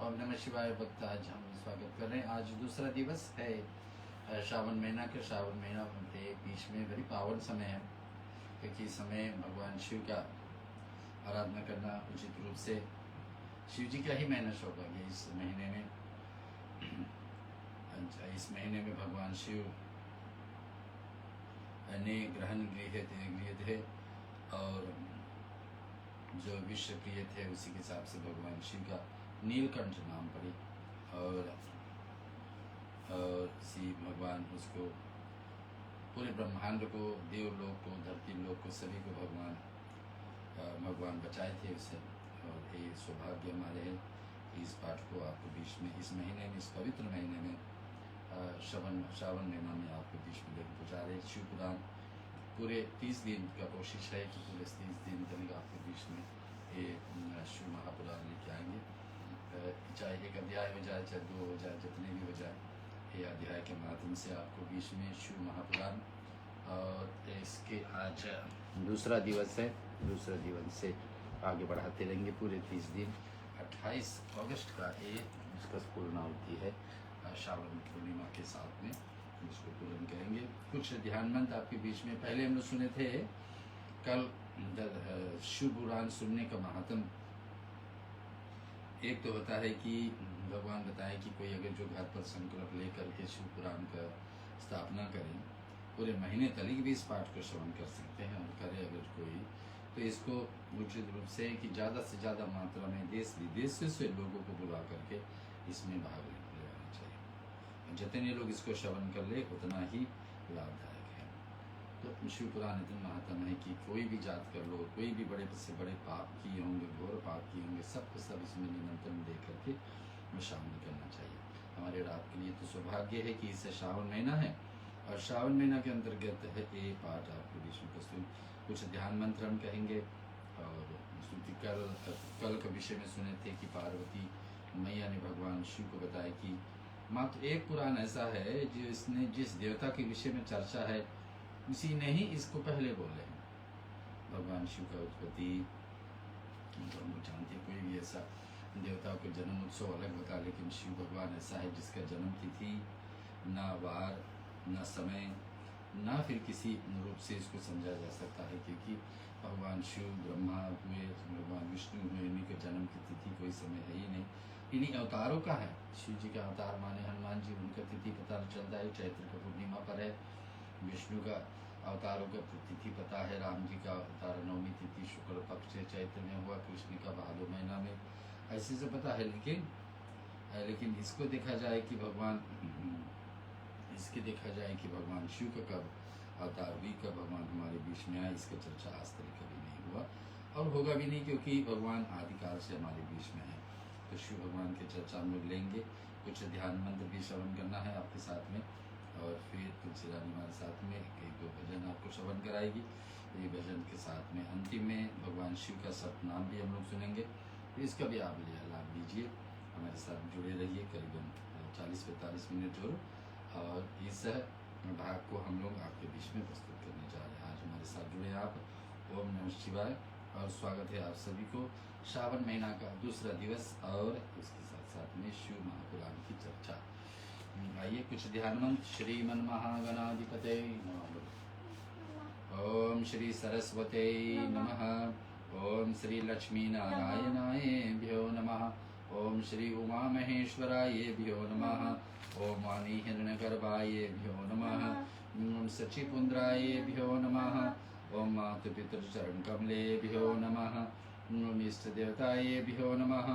ओम नमः शिवाय भक्त। आज हम स्वागत कर रहे हैं। आज दूसरा दिवस है श्रावण महीना के। श्रावण महीना के बीच में बड़ी पावन समय है, क्योंकि इस समय भगवान शिव का आराधना करना उचित रूप से शिव जी का ही महीना सौभाग्य। इस महीने में भगवान शिव ने ग्रहण गृह थे और जो विश्व प्रिय थे उसी के हिसाब से भगवान शिव का नीलकंठ नाम पड़ी और श्री भगवान उसको पूरे ब्रह्मांड को, देवलोक को, धरती लोक को, सभी को भगवान बचाए थे उससे। और ये सौभाग्य हमारे है कि इस पाठ को आपको बीच में इस महीने में, इस पवित्र महीने में श्रावण महीना में आपको बीच में लेकर पहुँचा रहे। शिव पुराण पूरे 30 दिन का कोशिश है कि पूरे 30 दिन तक आपके बीच में ये शिव महापुराण लेके आएंगे। चाहे एक अध्याय हो जाए, चाहे 2 हो जाए, जितने भी हो जाए, ये अध्याय के माध्यम से आपको बीच में शिव महापुराण। और इसके आज दूसरा दिवस है। दूसरा दिवस से आगे बढ़ाते रहेंगे पूरे 30 दिन। 28 अगस्त का ये इसका पूर्णाहुति है श्रावण पूर्णिमा के साथ में, इसको पूर्ण करेंगे। कुछ ध्यानमंत आपके बीच में पहले हम लोग सुने थे कल। शिव पुराण सुनने का महात्म एक तो होता है कि भगवान बताए कि कोई अगर जो घर पर संकल्प लेकर के शिव पुराण का स्थापना करें, पूरे महीने तक भी इस पाठ को श्रवण कर सकते हैं और करे अगर कोई, तो इसको उचित रूप से कि ज़्यादा से ज़्यादा मात्रा में देश विदेश से लोगों को बुला करके इसमें भाग लेना चाहिए। जितने लोग इसको श्रवण कर ले उतना ही लाभदायक है। तो शिव पुराण इतना महात्म है कि कोई भी जात कर लो, कोई भी बड़े से बड़े पाप किए होंगे, घोर पाप किए होंगे, सबको सब इसमें निमंत्रण दे करके में शामिल करना चाहिए। हमारे रात के लिए तो सौभाग्य है कि इसे श्रावण महीना है और श्रावण महीना के अंतर्गत है ये पाठ आपको बीच में प्रस्तुत। कुछ ध्यान मंत्र हम कहेंगे और स्तुति कल के विषय में सुने थे कि पार्वती मैया ने भगवान शिव को बताया कि मात्र एक पुराण ऐसा है जिसने जिस देवता के विषय में चर्चा है उसी ने ही इसको पहले बोले हैं। भगवान शिव का उत्पत्ति तो हम लोग जानते हैं, कोई भी ऐसा देवताओं के जन्म उत्सव अलग होता है, लेकिन शिव भगवान ऐसा है जिसका जन्म तिथि ना वार ना समय ना फिर किसी रूप से इसको समझा जा सकता है, क्योंकि भगवान शिव ब्रह्मा हुए, भगवान विष्णु हुए, इन्हीं के जन्म की तिथि कोई समय है ही नहीं। इन्हीं अवतारों का है। शिव जी का अवतार माने हनुमान जी, उनका तिथि पता चलता है चैत्र का पूर्णिमा पर है। विष्णु का अवतारों का तिथि पता है। राम जी का अवतार नवमी तिथि शुक्ल पक्ष से चैत्र में हुआ, कृष्ण का भादो महीना में, ऐसे से पता है। लेकिन इसको देखा जाए कि भगवान शिव का कब अवतार हुई, कब भगवान हमारे बीच में आए, इसका चर्चा आज तक कभी नहीं हुआ और होगा भी नहीं, क्योंकि भगवान आदिकाल से हमारे बीच में है। तो शिव भगवान की चर्चा हम लोग लेंगे। कुछ ध्यान मंत्र भी श्रवण करना है आपके साथ में और फिर तुलसी रानी हमारे साथ में 1-2 भजन आपको श्रवण कराएगी। ये भजन के साथ में अंतिम में भगवान शिव का सतनाम भी हम लोग सुनेंगे। तो इसका भी आप लाभ लीजिए, हमारे साथ जुड़े रहिए। करीबन 40-45 मिनट जोड़ और इस भाग को हम लोग आपके बीच में प्रस्तुत करने जा रहे हैं। आज हमारे साथ जुड़े आप। ओम नमः शिवाय और स्वागत है आप सभी को। श्रावण महीना का दूसरा दिवस और उसके साथ साथ में शिव महापुराण की चर्चा। आइए कुछ ध्यान मंत्र। श्रीमन महागणाधिपते नमः। ओम श्री सरस्वते नमः। ओम श्री लक्ष्मी नारायणायेभ्यो नमः। ओम श्री उमा महेश्वरायेभ्यो नमः। ओम वाणी हिरण्यगर्भायेभ्यो नमः। ओम सचिपुंद्रायेभ्यो नमः। ओम मातुपितृचरणकमलेभ्यो नमः। ओम इष्टदेवतायेभ्यो नमः।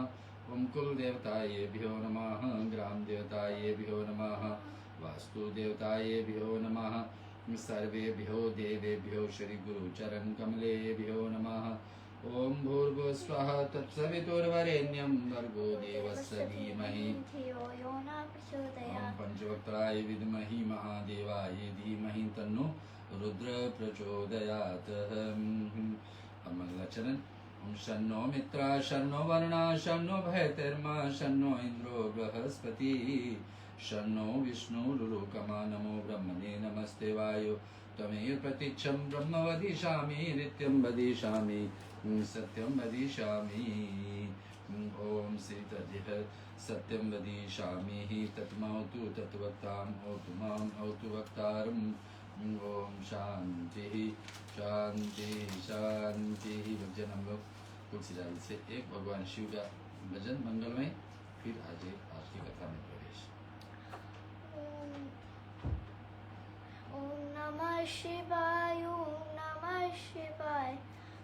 ओम कुलदेवतायेभ्यो नमः। ग्राम देवतायेभ्यो नमः। वास्तुदेवतायेभ्यो नमः। सर्वेभ्यो देवेभ्यो श्री गुरुचरणकमलेभ्यो नमः। ओम भूर्भुवः स्वः तत्सवितुर्वरेण्यं भर्गो देवस्य धीमहि धियो न प्रचोदयात्। ओम पंचवक्त्राय विद्महि महादेवाय धीमहि तन्नो रुद्र प्रचोदयात्। मंगलाचरण। ओम शन्नो मित्रा शन्नो वर्णा शन्नो भैतर्मा शन्नो इंद्रो बृहस्पति शन्नो विष्णु रुरुकमा नमो ब्रह्मणे नमस्ते वायो त्वमेव प्रतीक्षं ब्रह्म वदिष्यामि नित्यं वदिष्यामि सत्यं वदिष्यामि। ओम श्रीतजिः सत्यं वदिष्यामि हि तत्मावतु तत्वक्तां होतु मां होतु वक्तारम्। ओम शांति शांति शांति। भजन हम लोग तुलसीदास से एक भगवान शिव का भजन मंगलमय, फिर आज की कथा में प्रवेश। ओम नमः शिवाय, ओम नमः शिवाय,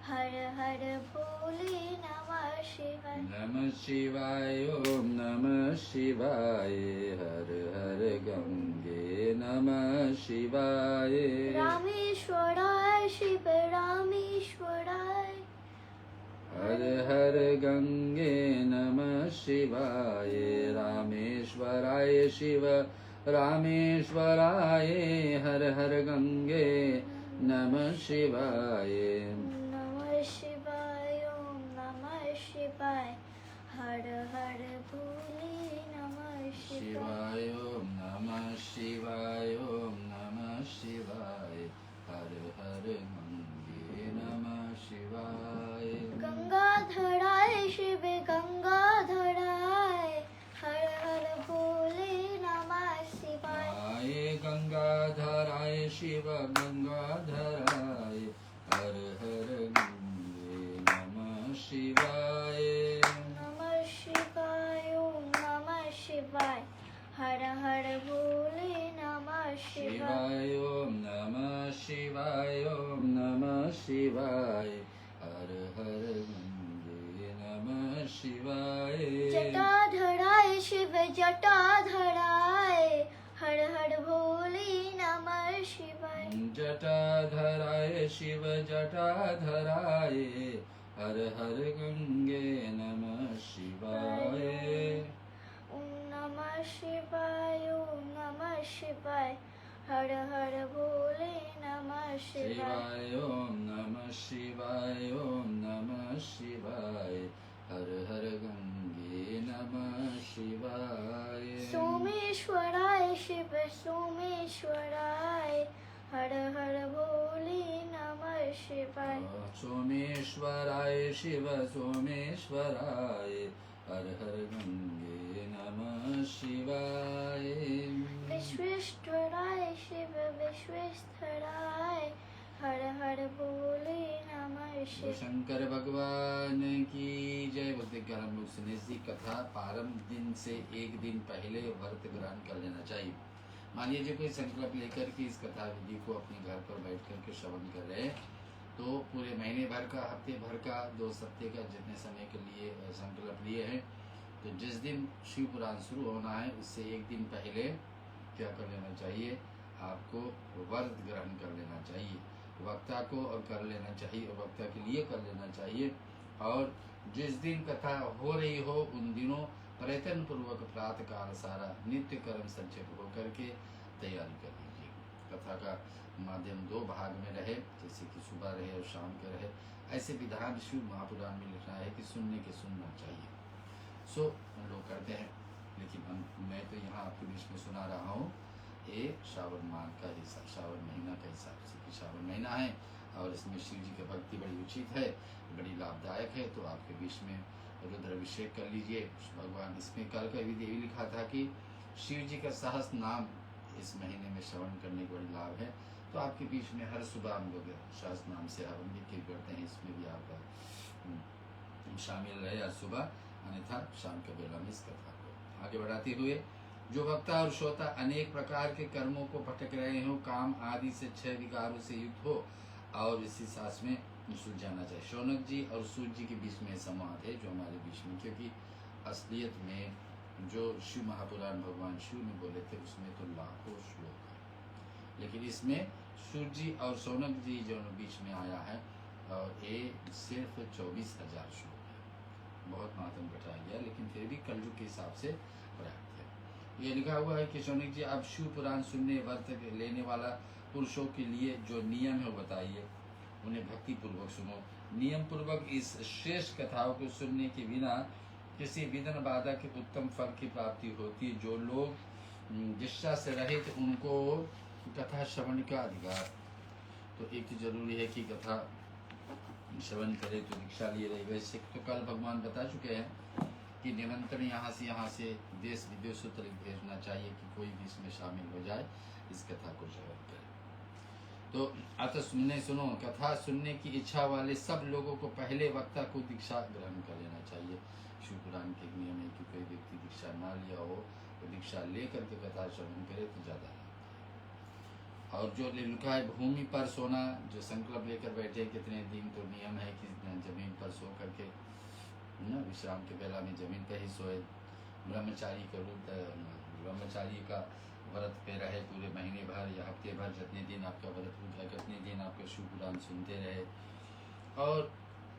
हर हर भोले नमः शिवाय। नमः शिवाय, ओम नमः शिवाय, हर हर गंगे नमः शिवाय। रामेश्वराय शिव रामेश्वराय, हर हर गंगे नमः शिवाय। रामेश्वराय शिव रामेश्वराय, हर हर गंगे नमः शिवाय। नमः शिवाय, ओम नमः शिवाय, हर हर भोले नमः शिवाय। शिवाय ओम नमः शिवाय, ओम नमः शिवाय, हर हर गंगे नमः शिवाय। गंगाधराय शिव गंगाधराय, हर हर भोले नमः शिवाय। आय गंगाधराय शिव गंगाधराय, हर हर गंगे नमः शिवाय। नमः शिवाय, ओम नमः शिवाय, हर हर भोले नमः शिवाय। शिवाय ओम नमः शिवाय, ओम नमः शिवाय, हर हर गंगे नमः शिवाय। जटाधराय शिव जटाधराय, हर हर भोले नमः शिवाय। जटाधराय शिव जटाधराय, हर हर गंगे नमः शिवाय। ओम नमः शिवाय, ओम नमः शिवाय, हर हर भोले नमः शिवाय। शिवाय ओम नमः शिवाय, ओम नमः शिवाय, हर हर गंगे नमः शिवाय। सोमेश्वराय शिव सोमेश्वराय, हर हर भोले नमः शिवाय। सोमेश्वराय शिव सोमेश्वराय, हर हर गंगे नमः शिवाय। विश्वेश्वराय शिव विश्वेश्वराय, हर हर भोले नमः तो शिवाय। शंकर भगवान की जय। बोलते क्या हम लोग सुने सी कथा प्रारंभ दिन से एक दिन पहले व्रत ग्रहण कर लेना चाहिए। मान लीजिए कोई संकल्प लेकर के इस कथा विधि को अपने घर पर बैठ करके श्रवण कर रहे हैं, तो पूरे महीने भर का, हफ्ते भर का, 2 सप्ताह का जितने समय के लिए संकल्प लिए हैं, तो जिस दिन शिव पुराण शुरू होना है उससे एक दिन पहले क्या कर लेना चाहिए, आपको व्रत ग्रहण कर लेना चाहिए। वक्ता को और कर लेना चाहिए, और वक्ता के लिए कर लेना चाहिए। और जिस दिन कथा हो रही हो उन दिनों प्रयत्न पूर्वक प्रातः काल सारा नित्य कर्म संचित होकर के तैयारी कर लीजिए। कथा का माध्यम 2 भाग में रहे, जैसे कि सुबह रहे और शाम के रहे। ऐसे विधान शिव महापुराण में लिखा है कि सुनने के सुनना चाहिए। सो हम लोग करते हैं, लेकिन मैं तो यहाँ आपके बीच में सुना रहा हूँ ये श्रावण माह का हिसाब, श्रावण महीना का हिसाब से कि श्रावण महीना है और इसमें शिव जी की भक्ति बड़ी उचित है, बड़ी लाभदायक है। तो आपके बीच में रुद्राभिषेक कर लीजिए भगवान। इसमें कल का भी देवी लिखा था कि शिव जी का सहस्त्र नाम इस महीने में श्रवण करने का बड़ी लाभ है। तो आपके बीच में हर सुबह हम लोग सहस्त्र नाम से हवन भी करते हैं, इसमें भी आप शामिल रहे आज सुबह, अन्यथा शाम के बेला में इस कथा को आगे बढ़ाते हुए। जो वक्ता और श्रोता अनेक प्रकार के कर्मों को भटक रहे हो, काम आदि से 6 विकारों से युक्त हो और इसी सांस में सुलझाना चाहिए। शौनक जी और सूर्य जी के बीच में संवाद है जो हमारे बीच में, क्योंकि असलियत में जो शिव महापुराण भगवान शिव ने बोले थे उसमें तो लाखों श्लोक है, लेकिन इसमें सूर्य जी और शौनक जी जो बीच में आया है और ये सिर्फ 24,000 श्लोक है। बहुत मातम घटाया गया, लेकिन फिर भी कलयुग के हिसाब से पर्याप्त है। ये लिखा हुआ है कि शौनक जी आप शिव पुराण सुनने व्रत लेने वाला पुरुषों के लिए जो नियम है वो बताइए, उन्हें भक्ति पूर्वक सुनो। नियम पूर्वक इस श्रेष्ठ कथाओं को सुनने के बिना किसी विघ्न बाधा के उत्तम फल की प्राप्ति होती है। जो लोग दीक्षा से रहित उनको कथा श्रवण का अधिकार। तो एक तो जरूरी है कि कथा श्रवण करे तो दीक्षा लिए रहे। वैसे तो कल भगवान बता चुके हैं क्योंकि निमंत्रण यहाँ से देश विदेशों तक भेजना चाहिए कि कोई भी इसमें शामिल हो जाए, इस कथा को श्रवण करे। तो अतः सुनो, कथा सुनने की इच्छा वाले सब लोगों को पहले वक्ता को दीक्षा ग्रहण कर लेना चाहिए। शिव पुराण के नियम है कि कोई व्यक्ति दीक्षा ना लिया हो तो दीक्षा लेकर के कथा श्रवण करे तो ज्यादा लाभ है। और जो लिखा है भूमि पर सोना, जो संकल्प लेकर बैठे कितने दिन, तो नियम है कि जमीन पर सो करके न विश्राम के बेला में जमीन पर ही सोए। ब्रह्मचारी का रूप, ब्रह्मचारी का व्रत पे रहे पूरे महीने भर या हफ्ते भर, जितने दिन आपका व्रत होता है, कितने दिन आपका शिव पुराण सुनते रहे। और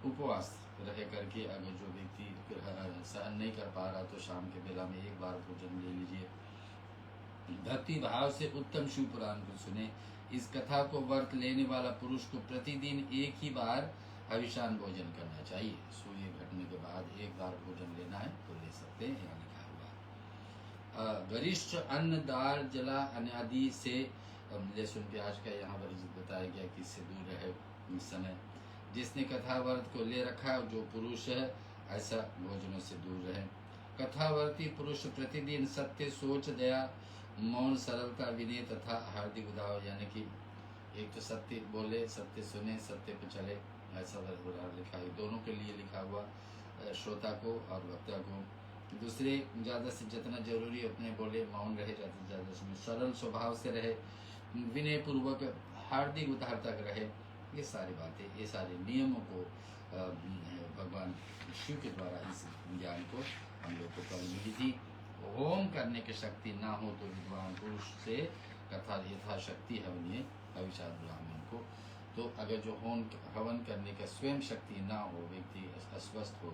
उपवास रह करके अगर जो व्यक्ति सहन नहीं कर पा रहा तो शाम के बेला में एक बार भोजन ले लीजिए। भक्ति भाव से उत्तम शिव पुराण को सुने। इस कथा को व्रत लेने वाला पुरुष को प्रतिदिन एक ही बार हविषान भोजन करना चाहिए। सूर्य घटने के बाद एक बार भोजन लेना है तो ले सकते हैं, यहाँ लिखा हुआ। गरिष्ठ अन्न, दाल, जला, अनादि से लहसुन प्याज का यहाँ वर्जित बताया गया कि इससे दूर रहे इस समय। जिसने कथा व्रत को ले रखा जो पुरुष है ऐसा भोजनों से दूर रहे। कथावर्ती पुरुष प्रतिदिन सत्य, सोच, दया, मौन, सरलता, विनय तथा हार्दिक उदाव, यानी कि एक तो सत्य बोले, सत्य सुने, सत्य पे चले, ऐसा लिखा है। दोनों के लिए लिखा हुआ, श्रोता को और वक्ता को। दूसरे ज़्यादा से जितना जरूरी उतने बोले, मौन रहे ज़्यादा से ज़्यादा समय, सरल स्वभाव से रहे, विनय पूर्वक हार्दिक उदार तक रहे। ये सारी बातें, ये सारे नियमों को भगवान शिव के द्वारा इस ज्ञान को हम लोग को कल मिली थी। होम करने की शक्ति ना हो तो विद्वान पुरुष से कथा यथाशक्ति हवनीय अविचार ब्राह्मण को। तो अगर जो हवन करने का स्वयं शक्ति ना हो, व्यक्ति अस्वस्थ हो,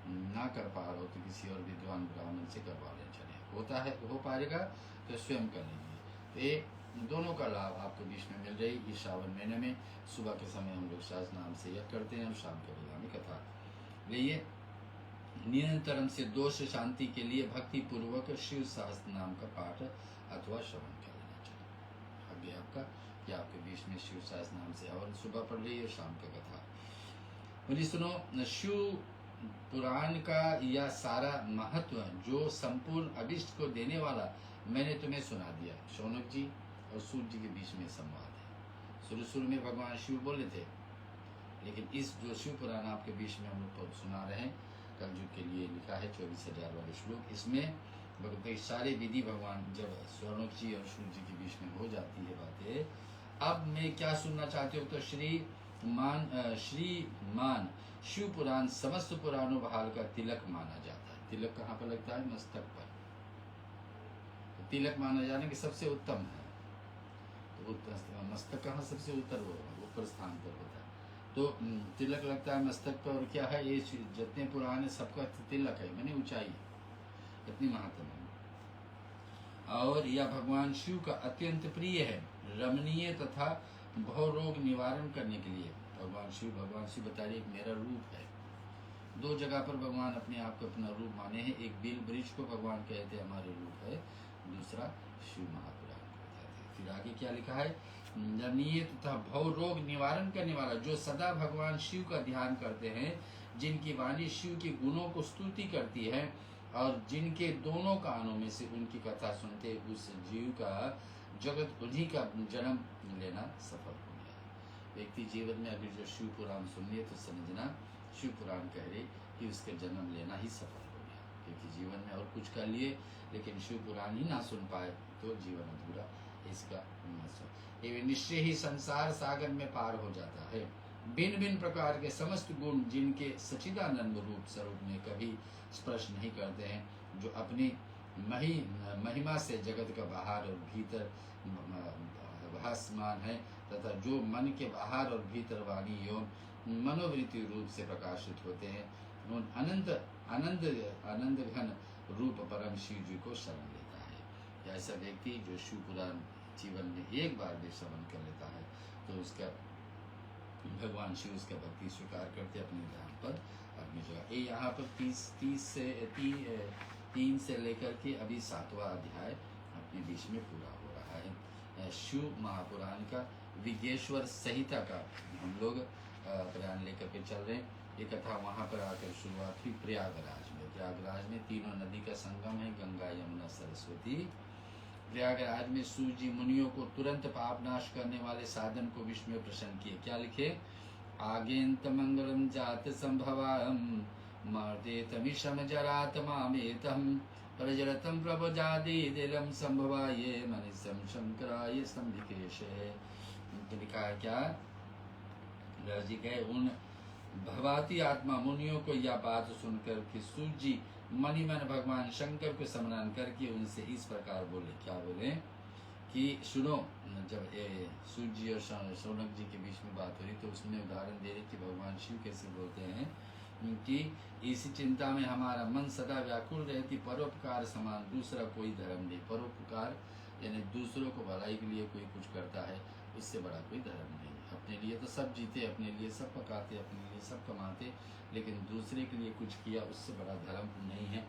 ना कर पा रहा हो तो किसी और विद्वान ब्राह्मण से करवा लेना चाहिए। होता है हो पाएगा तो स्वयं कर लीजिए। तो ये दोनों का लाभ आपको बीच में मिल रही। इस श्रावण महीने में सुबह के समय हम लोग शास नाम से यज्ञ करते हैं और शाम के बेला में कथा लिए। निरंतरम से दोष शांति के लिए भक्ति पूर्वक शिव सहस्त्र नाम का पाठ अथवा श्रवण कर लेना चाहिए। आगे आपका कि आपके बीच में शिव सहस्त्र नाम से और सुबह पढ़ लीजिए, शाम का कथा। मुझे सुनो, शिव पुराण का यह सारा महत्व जो संपूर्ण अभिष्ट को देने वाला मैंने तुम्हें सुना दिया। शौनक जी और सूर्य जी के बीच में संवाद है। शुरू में भगवान शिव बोले थे, लेकिन इस जो शिव पुराण आपके बीच में हम लोग सुना रहे हैं, कलयुग के लिए लिखा है 24,000 वाले श्लोक। इसमें भगवत सारे विधि भगवान जब शौनक जी और सूर्य जी के बीच में हो जाती है बातें। अब मैं क्या सुनना चाहती हूँ तो श्रीमान शिव पुराण समस्त पुराणों बहाल का तिलक माना जाता है। तिलक कहाँ पर लगता है? मस्तक पर। तो तिलक माना जाने की सबसे उत्तम है। तो मस्तक कहाँ सबसे ऊपर स्थान पर होता है। तो तिलक लगता है मस्तक पर। और क्या है ये जितने पुराने सबका तिलक है, मैंने ऊंचाई इतनी महात्मा है। और यह भगवान शिव का अत्यंत प्रिय है, रमणीय तथा भव रोग निवारण करने के लिए। भगवान शिव बता रहे मेरा रूप है। दो जगह पर भगवान अपने आप को अपना रूप माने हैं। एक बिल वृक्ष को भगवान कहते हैं हमारे रूप है, दूसरा शिव महापुराण को बताते हैं। फिर आगे क्या लिखा है? रमणीय तथा भव रोग निवारण करने वाला, जो सदा भगवान शिव का ध्यान करते हैं, जिनकी वाणी शिव के गुणों को स्तुति करती है और जिनके दोनों कानों में से उनकी कथा सुनते उस जीव का जगत उन्हीं का जन्म लेना सफल हो गया। व्यक्ति जीवन में अगर जो शिव पुराण सुन लिए तो समझना शिव पुराण कह रहे कि उसके जन्म लेना ही सफल हो गया। क्योंकि जीवन में और कुछ कर लिए लेकिन शिव पुराण ही ना सुन पाए तो जीवन अधूरा। इसका निश्चय ही संसार सागर में पार हो जाता है। भिन्न भिन्न प्रकार के समस्त गुण जिनके सच्चिदानंद रूप स्वरूप में कभी स्पर्श नहीं करते हैं, जो अपनी महिमा से जगत का बाहर और भीतर भासमान है, तथा जो मन के बाहर और भीतर वाणी एवं मनोवृत्ति रूप से प्रकाशित होते हैं, उन आनंद घन रूप परम शिव जी को शरण लेता है। ऐसा व्यक्ति जो शिव पुराण जीवन में एक बार भी श्रवण कर लेता है तो उसका भगवान शिव उसका भक्ति स्वीकार करते अपने ध्यान पर अपनी जगह। ये यहाँ पर 3 से लेकर के अभी 7वां अध्याय अपने बीच में पूरा हो रहा है। शिव महापुराण का विज्ञेश्वर संहिता का हम लोग पुराण लेकर के चल रहे हैं। ये कथा वहाँ पर आकर शुरुआत हुई प्रयागराज में। प्रयागराज में तीनों नदी का संगम है, गंगा यमुना सरस्वती। प्रयागराज में सूर्य जी मुनियों को तुरंत पाप नाश करने वाले साधन को विष्णु में प्रसन्न किए। क्या लिखे? आगेन्त मंगलम जात संभवाम मर्देतमिशम जरात मामेतम प्रजरतम प्रभजादि दिलम संभवाये मनिषम शंकराय संभिकेश। लिखा है क्या? व्यास जी कहे उन भवाती आत्मा मुनियों को यह बात सुनकर कि सूर्य जी मनि मन भगवान शंकर को स्मरण करके उनसे इस प्रकार बोले। क्या बोले? कि सुनो, जब सूर्य जी और शौनक जी के बीच में बात हो रही तो उसमें उदाहरण दे रहे कि भगवान शिव कैसे बोलते हैं कि इसी चिंता में हमारा मन सदा व्याकुल रहती, परोपकार समान दूसरा कोई धर्म नहीं। परोपकार यानी दूसरों को भलाई के लिए कोई कुछ करता है, इससे बड़ा कोई धर्म नहीं। अपने लिए तो सब जीते, अपने लिए सब पकाते, अपने लिए सब कमाते, लेकिन दूसरे के लिए कुछ किया उससे बड़ा धर्म नहीं है।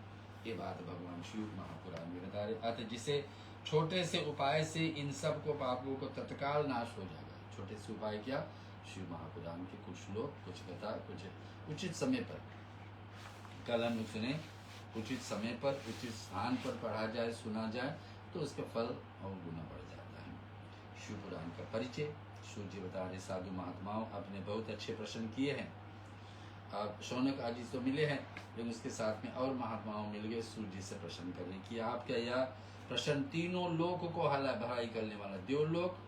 ये बात भगवान शिव महापुराण में बता रहे। अतः जिसे छोटे से उपाय से इन सब को पापों को तत्काल नाश हो जाएगा। छोटे से उपाय क्या? शिव महापुराण के कुछ श्लोक, कुछ कथा, कुछ उचित समय पर कलम में सुने, उचित समय पर उचित स्थान पर पढ़ा जाए, सुना जाए तो उसका फल और गुना बढ़ जाता है। शिव पुराण का परिचय। सूर्य जी बता रहे साधु महात्माओं अपने बहुत अच्छे प्रश्न किए हैं। अब शौनक आदि तो मिले हैं, लेकिन उसके साथ में और महात्माओं मिल गए सूर्य जी से प्रश्न करने कि आपका यह प्रश्न तीनों लोक को भलाई करने वाला, देवलोक,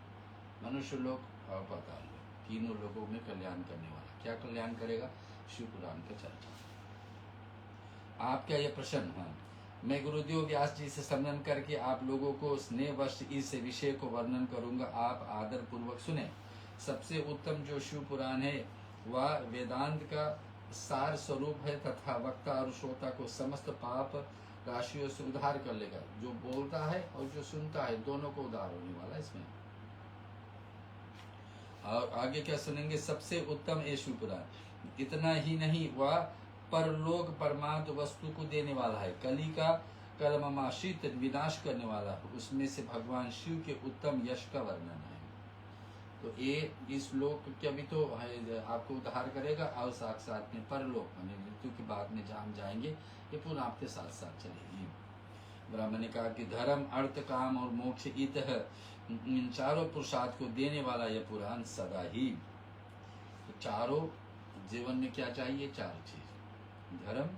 मनुष्य लोक और पाताल लोक, तीनों लोगों में कल्याण करने वाला। क्या कल्याण करेगा? शिव पुराण का चर्चा। आपका यह प्रश्न है, मैं गुरुदेव व्यास जी से सम्मान करके आप लोगों को स्नेहवश इस विषय को वर्णन करूंगा। आप आदर पूर्वक सुने। सबसे उत्तम जो शिव पुराण है वह वेदांत का सार स्वरूप है तथा वक्ता और श्रोता को समस्त पाप राशियों से उद्धार कर लेगा। जो बोलता है और जो सुनता है दोनों को उद्धार होने वाला इसमें। और आगे क्या सुनेंगे? सबसे उत्तम ये शिव पुराण। इतना ही नहीं, वह परलोक परमात्म वस्तु को देने वाला है, कली का कर्ममाशित विनाश करने वाला है। उसमें से भगवान शिव के उत्तम यश का वर्णन है। तो ये इस लोक क्या भी तो आपको उद्धार करेगा और साथ साथ में परलोक माने मृत्यु के बाद में जहाँ जाएंगे ये पुनः आपके साथ साथ चलेगी। ब्राह्मण ने कहा कि धर्म, अर्थ, काम और मोक्ष इन चारों पुरुषार्थ को देने वाला यह पुराण सदा ही। तो चारों जीवन में क्या चाहिए? चार चीज, धर्म,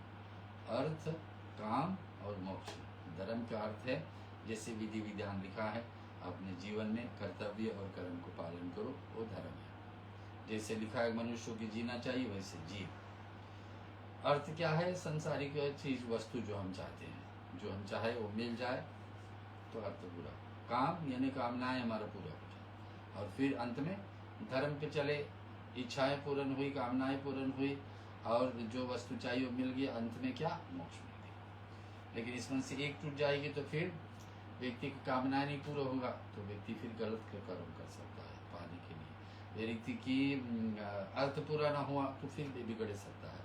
अर्थ, काम और मोक्ष। धर्म का अर्थ है जैसे विधि विधान लिखा है अपने जीवन में कर्तव्य और कर्म को पालन करो, वो धर्म है। जैसे लिखा है मनुष्य की जीना चाहिए वैसे जी। अर्थ क्या है? संसारिक चीज, वस्तु जो हम चाहते हैं, जो हम चाहे वो मिल जाए तो अर्थ पूरा। काम यानी कामनाएं हमारा पूरा हो जाए। और फिर अंत में धर्म पे चले, इच्छाएं पूर्ण हुई, कामनाएं पूर्ण हुई और जो वस्तु चाहिए वो मिल गई, अंत में क्या? मोक्ष मिल गया। लेकिन इसमें से एक टूट जाएगी तो फिर व्यक्ति की कामना नहीं पूरा होगा तो व्यक्ति फिर गलत कर्म कर सकता है पाने के लिए। व्यक्ति की अर्थ पूरा ना हुआ तो फिर भी बिगड़ सकता है।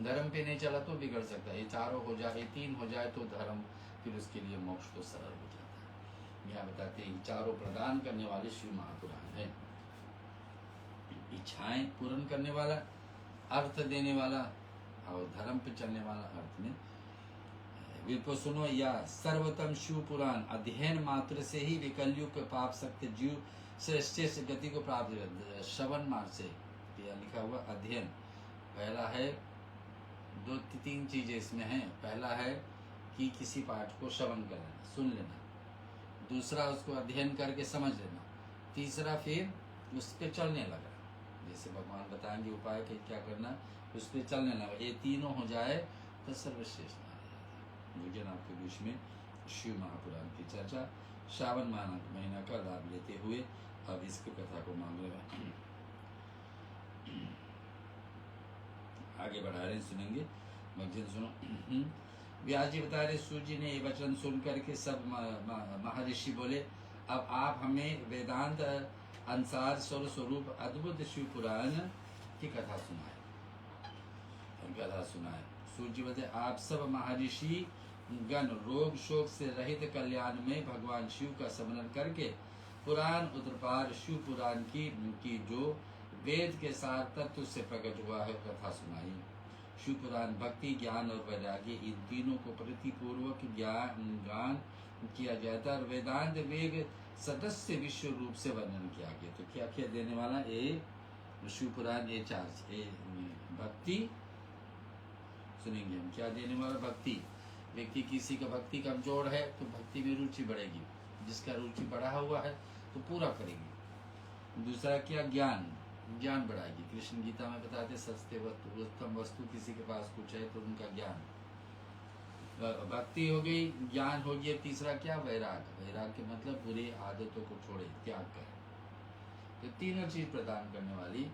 धर्म पे नहीं चला तो बिगड़ सकता है। ये चारों हो जाए, ये तीन हो जाए तो धर्म, फिर उसके लिए मोक्ष तो सरल हो जाता है। यहाँ बताते हैं चारों प्रदान करने वाले शिव महापुराण है। इच्छाएं पूर्ण करने वाला, अर्थ देने वाला और धर्म पे चलने वाला। अर्थ में बिल्कुल सुनो, या सर्वोत्तम शिव पुराण अध्ययन मात्र से ही विकलयुग के पाप सकते जीव श्रेष्ठ गति को प्राप्त। श्रवण मार्ग से लिखा हुआ अध्ययन। पहला है, दो तीन चीजें इसमें हैं। पहला है कि किसी पाठ को श्रवण कर लेना, सुन लेना। दूसरा उसको अध्ययन करके समझ लेना। तीसरा फिर उस पर चलने लगा, जैसे भगवान बताएंगे उपाय के क्या करना, उस पर चलने लगा। ये तीनों हो जाए तो सर्वश्रेष्ठ भोजन। आपके बीच में शिव महापुराण की चर्चा श्रावण महीना का लाभ लेते हुए अब इसकी कथा को मांग रहे हैं, आगे बढ़ा रहे, सुनेंगे। भजन सुनो। व्यास जी बता रहे सूर्य जी ने ये वचन सुन करके सब महर्षि बोले, अब आप हमें वेदांत अनुसार स्वरूप अद्भुत शिव पुराण की कथा सुनाए। सूर्य जी बताए, आप सब महर्षि गण रोग शोक से रहित कल्याण में भगवान शिव का स्मरण करके पुराण उत्तरपार शिव पुराण की जो वेद के सार तत्व से प्रकट हुआ है कथा सुनाई। शिवपुराण भक्ति, ज्ञान और वैराग्य, इन तीनों को प्रतिपूर्वक ज्ञान किया जाता है। और वेदांत वेग सदस्य विश्व रूप से वर्णन किया गया। तो क्या क्या देने वाला? ए शिवपुराण ए चार, ए भक्ति सुनेंगे हम। क्या देने वाला? भक्ति। व्यक्ति किसी का भक्ति कमजोर है तो भक्ति में रुचि बढ़ेगी, जिसका रुचि बढ़ा हुआ है तो पूरा करेगी। दूसरा क्या? ज्ञान, ज्ञान बढ़ाएगी। कृष्ण गीता में बताते सस्ते वस्तु, उत्तम वस्तु किसी के पास कुछ है तो उनका ज्ञान। भक्ति हो गई, ज्ञान हो गया। तीसरा क्या? वैराग। वैराग के मतलब बुरी आदतों को छोड़े, त्याग करे। तो तीनों चीज प्रदान करने वाली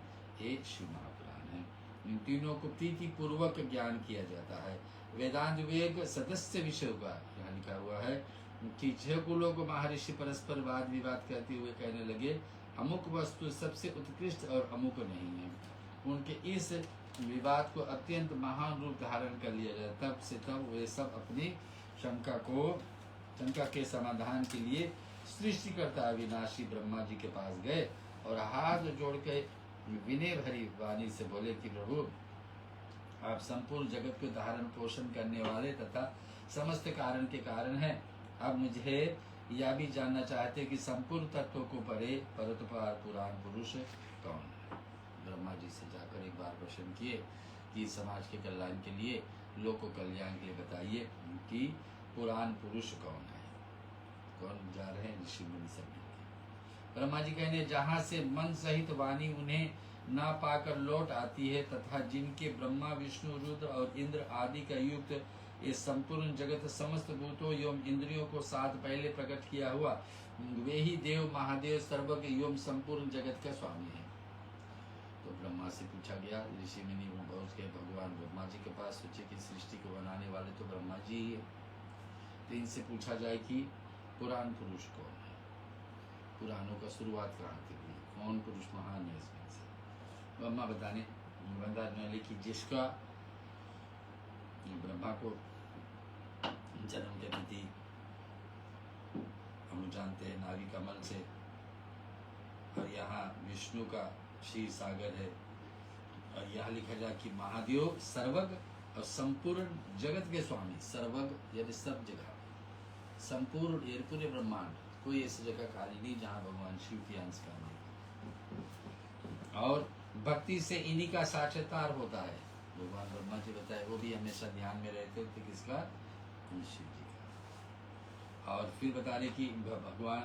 एक शिव महापुराण है। इन तीनों को प्रीति पूर्वक ज्ञान किया जाता है। वेदांत वेग सदस्य विषय का यहाँ लिखा हुआ है कि 6 कुलों को महर्षि परस्पर वाद विवाद करते हुए कहने लगे, अमुक वस्तु सबसे उत्कृष्ट और अमुक नहीं है। उनके इस विवाद को अत्यंत महान रूप धारण कर लिया गया। तब से तब वे सब अपनी शंका के समाधान के लिए सृष्टिकर्ता अविनाशी ब्रह्मा जी के पास गए और हाथ जोड़ के विनय भरी वाणी से बोले कि प्रभु, आप संपूर्ण जगत को धारण पोषण करने वाले तथा समस्त कारण के कारण हैं। अब मुझे यह भी जानना चाहते कि संपूर्ण तत्वों को परे परतपार पुराण पुरुष कौन है। ब्रह्मा जी से जाकर एक बार प्रश्न किए कि समाज के कल्याण के लिए, लोक को कल्याण के लिए बताइए कि पुराण पुरुष कौन है। कौन जा रहे हैं? ऋषि मुनि सब। ब्रह्मा जी कहने, जहाँ से मन सहित वाणी उन्हें ना पाकर लौट आती है तथा जिनके ब्रह्मा विष्णु रुद्र और इंद्र आदि का युक्त ये संपूर्ण जगत समस्त भूतों एवं इंद्रियों को साथ पहले प्रकट किया हुआ, वे ही देव महादेव सर्वज्ञ एवं संपूर्ण जगत का स्वामी है। तो ब्रह्मा से पूछा गया, ऋषि मुनि पहुंच गए भगवान ब्रह्मा जी के पास। सोचे कि सृष्टि को बनाने वाले तो ब्रह्मा जी ही है। तो इनसे पूछा जाए कि पुराण पुरुष कौन है, पुराणों का शुरुआत कहाँ से हुई, कौन पुरुष महान है इसमें से। ब्रह्मा बताने कि जिसका ब्रह्मा को जन्म देती थी, हम जानते हैं नाभि कमल से, और यहाँ विष्णु का क्षीर सागर है। और यहाँ लिखा जाए कि महादेव सर्वज्ञ और संपूर्ण जगत के स्वामी। सर्वज्ञ यानी सब जगह, संपूर्ण ये पूरे ब्रह्मांड, कोई ऐसी जगह खाली नहीं जहाँ भगवान शिव की अंश का नहीं। और भक्ति से इन्हीं का साक्षात्कार होता है। भगवान ब्रह्मा जी बताए, वो भी हमेशा ध्यान में रहते थे किसका? शिव जी का। और फिर बता रहे कि भगवान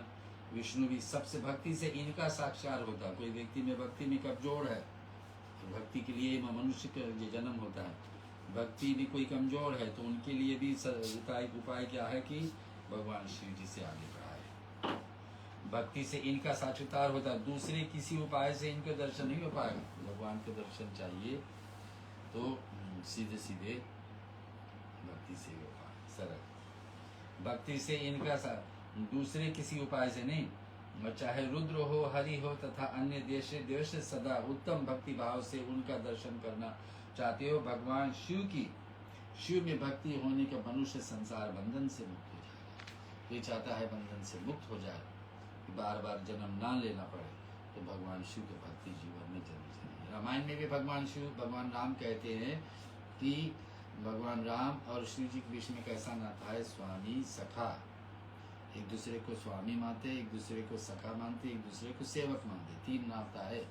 विष्णु भी सबसे भक्ति से इनका साक्षात्कार होता है। कोई व्यक्ति में भक्ति में कमजोर है तो भक्ति के लिए मनुष्य का जन्म होता है। भक्ति भी कोई कमजोर है तो उनके लिए भी उपाय क्या है कि भगवान शिव जी से आगे बढ़ाए। भक्ति से इनका साक्षात्कार होता है। दूसरे किसी उपाय से इनका दर्शन नहीं हो पाएगा। भगवान के दर्शन चाहिए तो सीधे सीधे भक्ति से हो पाए, सरल भक्ति से इनका दूसरे किसी उपाय से नहीं। चाहे रुद्र हो, हरि हो तथा अन्य देश सदा उत्तम भक्ति भाव से उनका दर्शन करना चाहते हो। भगवान शिव में भक्ति होने का मनुष्य संसार बंधन से मुक्त हो जाएगा। ये चाहता है बंधन से मुक्त हो जाए, बार बार जन्म ना लेना पड़े, तो भगवान शिव की भक्ति जीवन में जरूर चाहिए। रामायण में भी भगवान राम कहते हैं कि भगवान राम और शिव जी के बीच में कैसा नाता है? स्वामी सखा। एक दूसरे को स्वामी मानते, एक दूसरे को सखा मानते, एक दूसरे को सेवक मानते। 3 नाता है।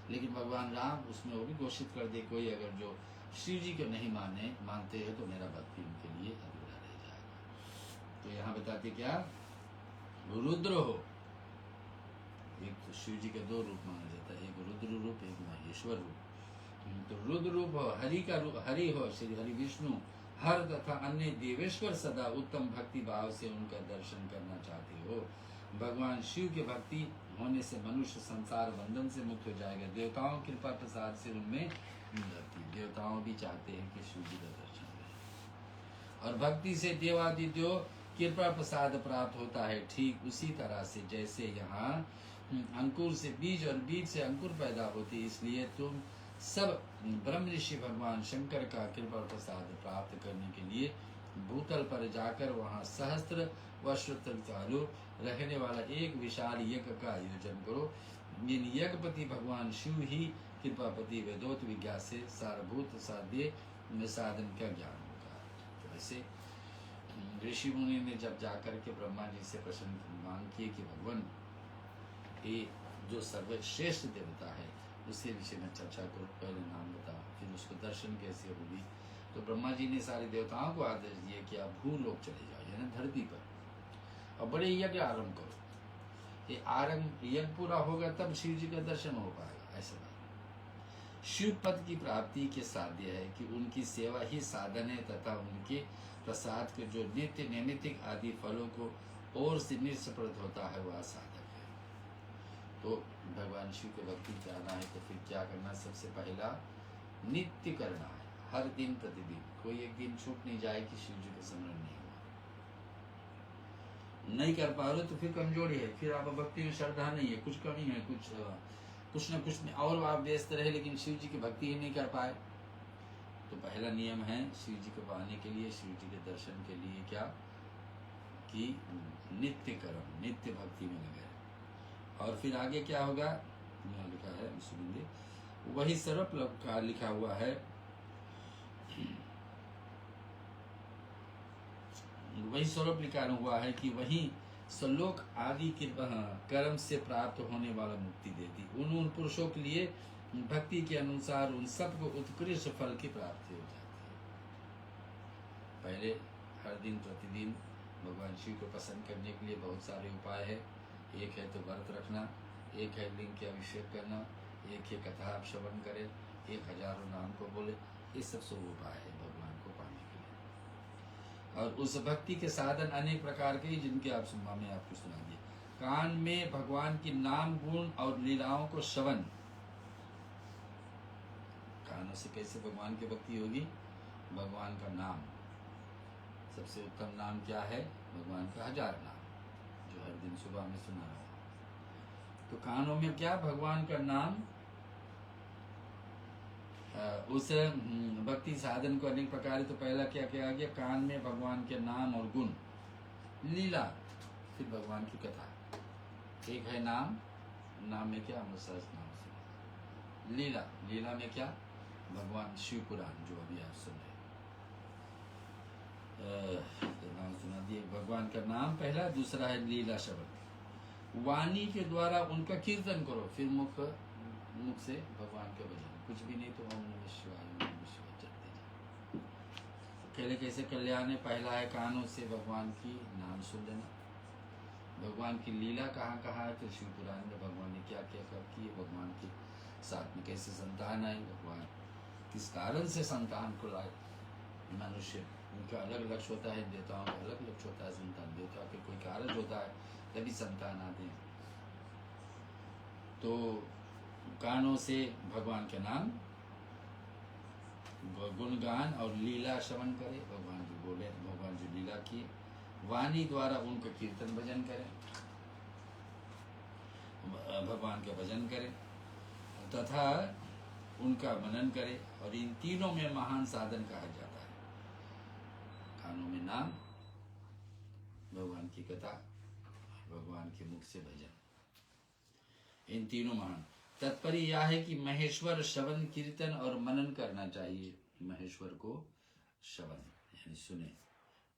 लेकिन भगवान राम उसमें वो भी घोषित कर दे, कोई अगर जो शिव जी को नहीं मानते हैं तो मेरा भक्ति उनके लिए अधूरा रह जाएगा। तो यहाँ बताते क्या? रुद्र हो, एक तो शिव जी के 2 रूप माना जाता है, एक रुद्र रूप, एक महेश्वर रूप। तो रुद्र रूप हो, हरि हो, श्री हरि विष्णु, हर तथा अन्य देवेश्वर सदा उत्तम भक्ति भाव से उनका दर्शन करना चाहते हो। भगवान शिव के भक्ति होने से मनुष्य संसार बंधन से मुक्त हो जाएगा। देवताओं कृपा प्रसाद से उनमें भक्ति, देवताओं भी चाहते हैं कि शिव जी का दर्शन करें। और भक्ति से देवादिदेव कृपा प्रसाद प्राप्त होता है। ठीक उसी तरह से जैसे यहाँ अंकुर से बीज और बीज से अंकुर पैदा होती, इसलिए तुम सब ब्रह्म ऋषि भगवान शंकर का कृपा प्रसाद प्राप्त करने के लिए भूतल पर जाकर वहाँ सहस्त्र वर्ष तक चालू रहने वाला एक विशाल यज्ञ का आयोजन करो। यज्ञपति भगवान शिव ही कृपापति वेदोत विज्ञा से सारभूत साध्य में साधन का ज्ञान होगा। तो ऐसे ऋषि मुनि ने जब जाकर के ब्रह्मा जी से प्रश्न मांग किए कि भगवान ये जो सर्वश्रेष्ठ देवता है उसके विषय में चर्चा करो, पहले नाम बताओ, फिर उसको दर्शन कैसे होगी। तो ब्रह्मा जी ने सारे देवताओं को आदेश दिए कि आप भूलोक चले जाओ, यानी धरती पर, और बड़े यज्ञ आरंभ करो। ये आरंभ यज्ञ पूरा होगा तब शिव जी का दर्शन हो पाएगा। ऐसा बात शिव पद की प्राप्ति के साध्य है कि उनकी सेवा ही साधन है तथा उनके प्रसाद के जो नित्य नैमित्तिक आदि फलों को और से निष्प्रद होता है वह साधक है। तो भगवान शिव के भक्ति जाना है तो फिर क्या करना? सबसे पहला नित्य करना है, हर दिन प्रतिदिन, कोई एक दिन छूट नहीं जाए कि शिव जी का स्मरण नहीं हुआ। नहीं कर पा रहे तो फिर कमजोरी है, फिर आप भक्ति में श्रद्धा नहीं है, कुछ कमी है, कुछ न कुछ में और आप व्यस्त रहे लेकिन शिव जी की भक्ति ही नहीं कर पाए। तो पहला नियम है शिव जी को पाने के लिए, शिव जी के दर्शन के लिए क्या कि नित्य कर्म, नित्य भक्ति में लगे। और फिर आगे क्या होगा यहाँ लिखा है, सुनेंगे, वही सर्व का लिखा हुआ है, वही स्वरूप लिखा हुआ है कि वही सलोक आदि के कर्म से प्राप्त होने वाला मुक्ति देती। उन पुरुषों के लिए भक्ति के अनुसार उन सबको उत्कृष्ट फल की प्राप्ति हो जाती है। पहले हर दिन प्रतिदिन भगवान शिव को प्रसन्न करने के लिए बहुत सारे उपाय है। एक है तो व्रत रखना, एक है लिंग के अभिषेक करना, एक है कथा आप श्रवण करें, 1000 नाम को बोले, ये सब उपाय है भगवान को पाने के लिए। और उस भक्ति के साधन अनेक प्रकार के जिनके आप मैंने आपको सुना दिए। कान में भगवान की नाम गुण और लीलाओं को श्रवण, कानों से कैसे भगवान की भक्ति होगी? भगवान का नाम, सबसे उत्तम नाम क्या है? भगवान का 1000 नाम जो हर दिन सुबह में सुना रहा है। तो कानों में क्या? भगवान का नाम, उस भक्ति साधन को अनेक प्रकार। तो पहला क्या किया गया? कान में भगवान के नाम और गुण, लीला, फिर भगवान की कथा। एक है नाम, नाम में क्या? सहज नाम से। लीला, लीला में क्या? भगवान शिव पुराण जो अभी आप सुन रहे नाम सुना दिए। भगवान का नाम पहला, दूसरा है लीला शब्द। वाणी के द्वारा उनका कीर्तन करो, फिर मुख से भगवान के भजन, कुछ भी नहीं तो ओम नमः शिवाय, ओम नमः शिवाय चलते जाओ। अकेले कैसे कल्याण है? पहला है कानों से भगवान की नाम सुन लेना। भगवान की लीला कहाँ कहाँ है? तो शिव पुराण में भगवान ने क्या क्या कर की है, भगवान के साथ में कैसे संतान आई, भगवान किस कारण से संतान को लाए। मनुष्य उनका अलग लक्ष्य होता है, देवताओं का अलग लक्ष्य होता है। संतान देवता के कोई कारण होता है तभी संतान आते हैं। तो कानों से भगवान के नाम, गुणगान और लीला श्रवण करे, भगवान जो बोले, भगवान जो लीला किए। वाणी द्वारा उनका कीर्तन भजन करें, भगवान का भजन करें तथा उनका मनन करें। और इन तीनों में महान साधन कहा जाता है। कानों में नाम, भगवान की कथा, भगवान के मुख से भजन, इन तीनों महान। तात्पर्य यह है कि महेश्वर श्रवण, कीर्तन और मनन करना चाहिए। महेश्वर को श्रवण यानी सुने,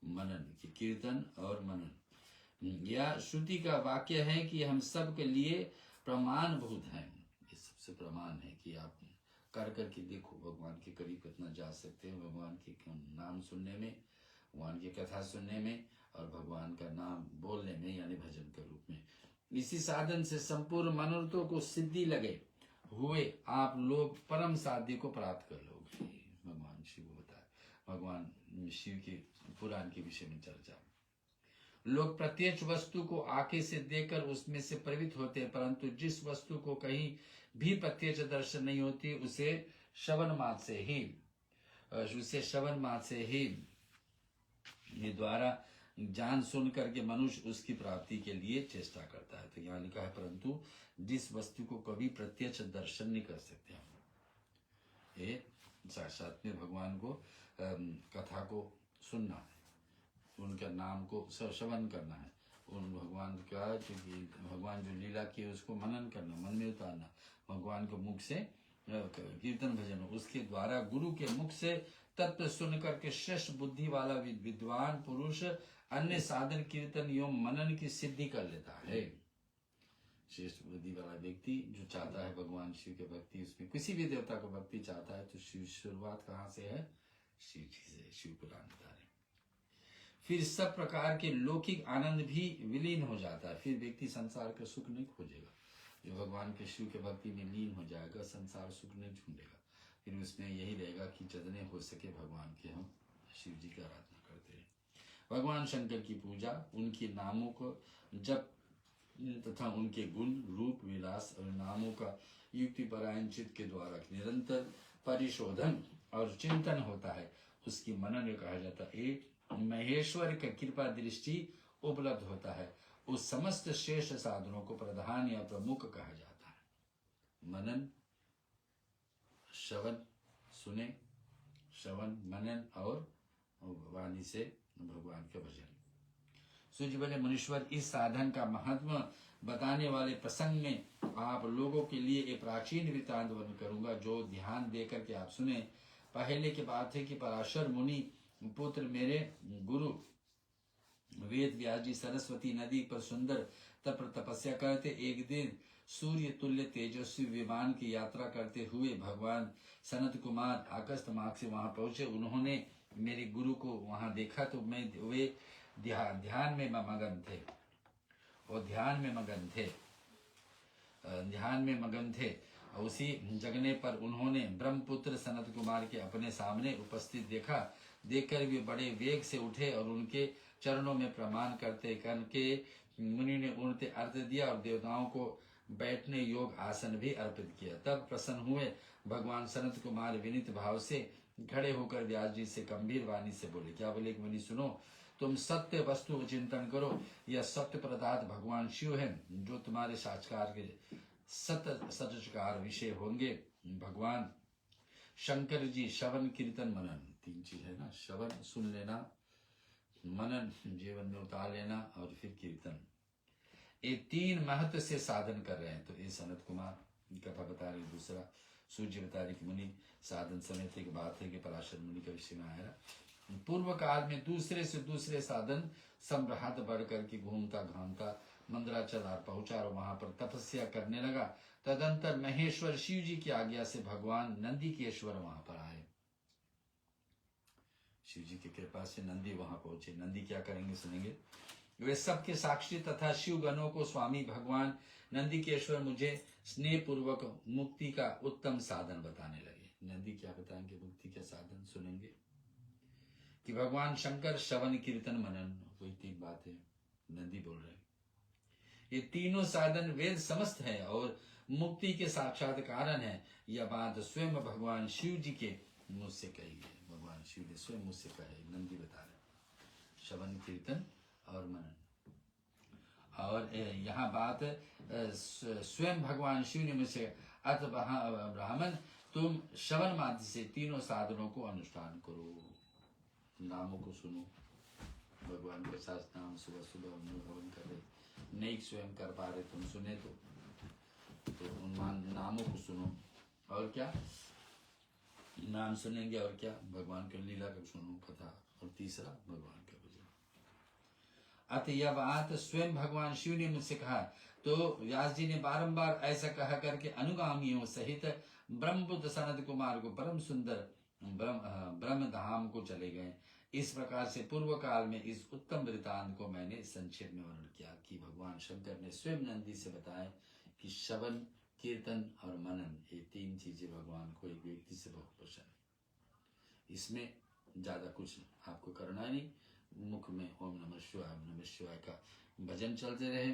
मनन की कीर्तन और मनन। यह श्रुति का वाक्य है कि हम सब के लिए प्रमाणभूत हैं। ये सबसे प्रमाण है कि आप कर करके देखो, भगवान के करीब कितना जा सकते हैं, भगवान के नाम सुनने में, भगवान की कथा सुनने में और भगवान का नाम बोलने में, यानी भजन के रूप में। इसी साधन से संपूर्ण मनोरथों को सिद्धि लगे हुए आप लोग परम साध्य को प्राप्त कर लोगे। भगवान शिव बताए, भगवान शिव के पुराण के विषय में चर्चा। लोग प्रत्यक्ष वस्तु को आंखें से देखकर उसमें से प्रवृत्त होते हैं, परंतु जिस वस्तु को कहीं भी प्रत्यक्ष दर्शन नहीं होती उसे श्रवण मात्र से ही ये द्वारा जान सुन करके मनुष्य उसकी प्राप्ति के लिए चेष्टा करता है। तो यहाँ लिखा है, परंतु जिस वस्तु को कभी प्रत्यक्ष दर्शन नहीं कर सकते हम, ये साक्षात में भगवान को कथा को सुनना है, उनका नाम को श्रवण करना है, उन भगवान का भगवान जो लीला की उसको मनन करना, मन में उतारना, भगवान को मुख से कीर्तन भजन, उसके द्वारा गुरु के मुख से तत्व सुन करके श्रेष्ठ बुद्धि वाला विद्वान पुरुष अन्य साधन कीर्तन एवं मनन की सिद्धि कर लेता है। श्रेष्ठ बुद्धि वाला व्यक्ति जो चाहता है भगवान शिव के भक्ति, उसमें किसी भी देवता को भक्ति चाहता है तो शिव शुरुआत कहाँ से है? शिव जी से। शिव पुराण बता रहे। फिर सब प्रकार के लौकिक आनंद भी विलीन हो जाता है। फिर व्यक्ति संसार का सुख नहीं खोजेगा। जो भगवान के शिव के भक्ति में लीन हो जाएगा, संसार सुख नहीं ढूंढेगा। फिर उसमें यही रहेगा कि जितने हो सके भगवान के हम शिव जी की आराधना करते हैं। भगवान शंकर की पूजा, उनके नामों को जप तथा उनके गुण, रूप, विलास और नामों का युक्ति परायण चित्त के द्वारा निरंतर परिशोधन और चिंतन होता है, उसकी मनन कहा जाता है। महेश्वर का कृपा दृष्टि उपलब्ध होता है। उस समस्त श्रेष्ठ साधनों को प्रधान या प्रमुख कहा जाता है। मनन, श्रवण, सुने, श्रवण, मनन और वाणी से भगवान का भजन। सूर्य बोले, मुनीश्वर, इस साधन का महत्व बताने वाले प्रसंग में आप लोगों के लिए एक प्राचीन वृत्तांत वर्णन करूंगा जो ध्यान देकर के आप सुने। पहले की बात है कि पराशर मुनि पुत्र मेरे गुरु वेद व्यास जी सरस्वती नदी पर सुंदर तपस्या करते। एक दिन सूर्य तुल्य तेजस्वी विमान की यात्रा करते हुए भगवान सनत कुमार अगस्त मार्ग से वहां पहुंचे। उन्होंने मेरे गुरु को वहां देखा तो वे ध्यान में मगन थे। और ध्यान में मगन थे। उसी जगने पर उन्होंने ब्रह्मपुत्र सनत कुमार के अपने सामने उपस्थित देखा। देखकर वे बड़े वेग से उठे और उनके चरणों में प्रणाम करते करके मुनि ने उनते अर्थ दिया और देवताओं को बैठने योग आसन भी अर्पित किया। तब प्रसन्न हुए भगवान सनत कुमार विनीत भाव से खड़े होकर व्यास जी से गंभीर वाणी से बोले। क्या बोले? मुनि सुनो, तुम सत्य वस्तु चिंतन करो। यह सत्य पदार्थ भगवान शिव है जो तुम्हारे साक्षात्कार के सचकार विषय होंगे। भगवान शंकर जी श्रवण, कीर्तन, मनन, तीन चीज है ना। श्रवण सुन लेना, मनन जीवन में उतार लेना और फिर कीर्तन। ये तीन महत्व से साधन कर रहे हैं। तो ये सनत कुमार कथा बता रहे। दूसरा सूर्य बता रहे कि मुनि साधन समेत की बात है कि पराशर मुनि का विषय में आया। पूर्व काल में दूसरे से दूसरे साधन सम्राट बढ़ करके घूमता घामता मंदराचल पहुंचा और वहां पर तपस्या करने लगा। तदंतर महेश्वर शिव जी की आज्ञा से भगवान नंदी केश्वर वहां पर आए। शिव जी की कृपा से नंदी वहां पहुंचे। नंदी क्या करेंगे सुनेंगे। वे सबके साक्षी तथा शिव गणों को स्वामी भगवान नंदीकेश्वर मुझे स्नेह पूर्वक मुक्ति का उत्तम साधन बताने लगे। नंदी क्या बताएंगे मुक्ति का साधन? सुनेंगे कि भगवान शंकर श्रवण, कीर्तन, मनन, वही तीन बातें नंदी बोल रहे। ये तीनों साधन वेद समस्त है और मुक्ति के साक्षात कारण है। यह बात स्वयं भगवान शिव जी के मुंह से कही है। भगवान शिव ने स्वयं मुझसे कहे। नंदी बता रहे श्रवण, कीर्तन और मनन। और यहाँ बात स्वयं भगवान शिव ने मुझसे, अत ब्राह्मण तुम श्रवण माध्यम से तीनों साधनों को अनुष्ठान करो। नामों को सुनो। भगवान के साथ नाम सुबह सुबह हवन कर रहे, नहीं स्वयं कर पा रहे तुम सुने तो उन नामों को सुनो। और क्या नाम सुनेंगे और क्या भगवान के लीला का सुनो, कथा। और तीसरा भगवान का भजन। अतः यह बात स्वयं भगवान शिव ने मुझसे कहा। तो व्यास जी ने बारंबार ऐसा कहा करके अनुगामियों सहित ब्रह्मपुत्र सनत कुमार को परम सुंदर ब्रह्म धाम को चले गए। इस प्रकार से पूर्व काल में इस उत्तम वृतांत को मैंने संक्षेप में वर्णन किया कि भगवान शंकर ने स्वयं नंदी से बताया कि श्रवण, कीर्तन और मनन, ये तीन चीजें भगवान को एक व्यक्ति से बहुत पसंद है। इसमें ज्यादा कुछ आपको करना नहीं। मुख में ओम नमः शिवाय का भजन चलते रहे,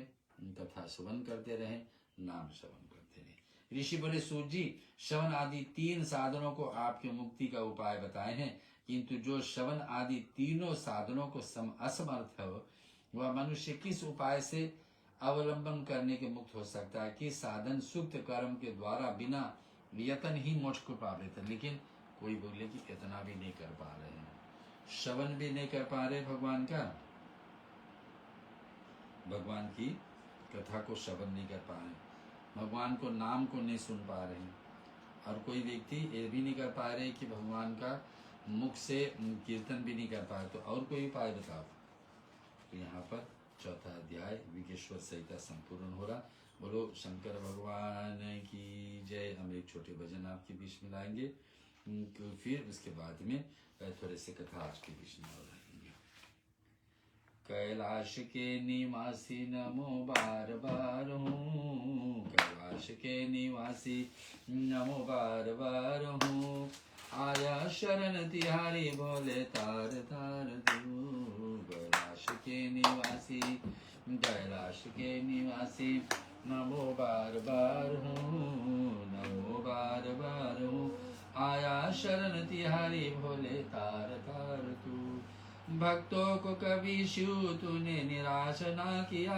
तथा श्रवण करते रहे, नाम श्रवण करते रहे। ऋषि बोले, सूर्य जी, श्रवण आदि तीन साधनों को आपके मुक्ति का उपाय बताए हैं, किंतु जो श्रवण आदि तीनों साधनों को असमर्थ है वह मनुष्य किस उपाय से अवलंबन करने के मुक्त हो सकता है? कि साधन सुक्त कर्म के द्वारा बिना यतन ही मोक्ष को पा लेते। लेकिन कोई बोले कि इतना भी नहीं कर पा रहे हैं, श्रवण भी नहीं कर पा रहे भगवान का, भगवान की कथा को श्रवण नहीं कर पा रहे, भगवान को नाम को नहीं सुन पा रहे, और कोई व्यक्ति ये भी नहीं कर पा रहे कि भगवान का मुख से कीर्तन भी नहीं कर पाए तो और कोई उपाय बताओ। तो यहाँ पर चौथा अध्याय विकेश्वर संहिता संपूर्ण हो रहा। बोलो शंकर भगवान की जय। हम एक छोटे भजन आपके बीच में लाएंगे, फिर उसके बाद में थोड़े से कथा आपके बीच में और रहेंगे। कैलाश के निवासी नमो बार बार हूँ, कैलाश के निवासी नमो बार बार हूँ, आया शरण तिहारी बोले तार तार तू। कैलाश के निवासी, कैलाश के निवासी नमो बार बार हूँ, नमो बार बार हूँ, आया शरण तिहारी भोले तार तार तू। भक्तों को कभी शिव तूने निराश ना किया,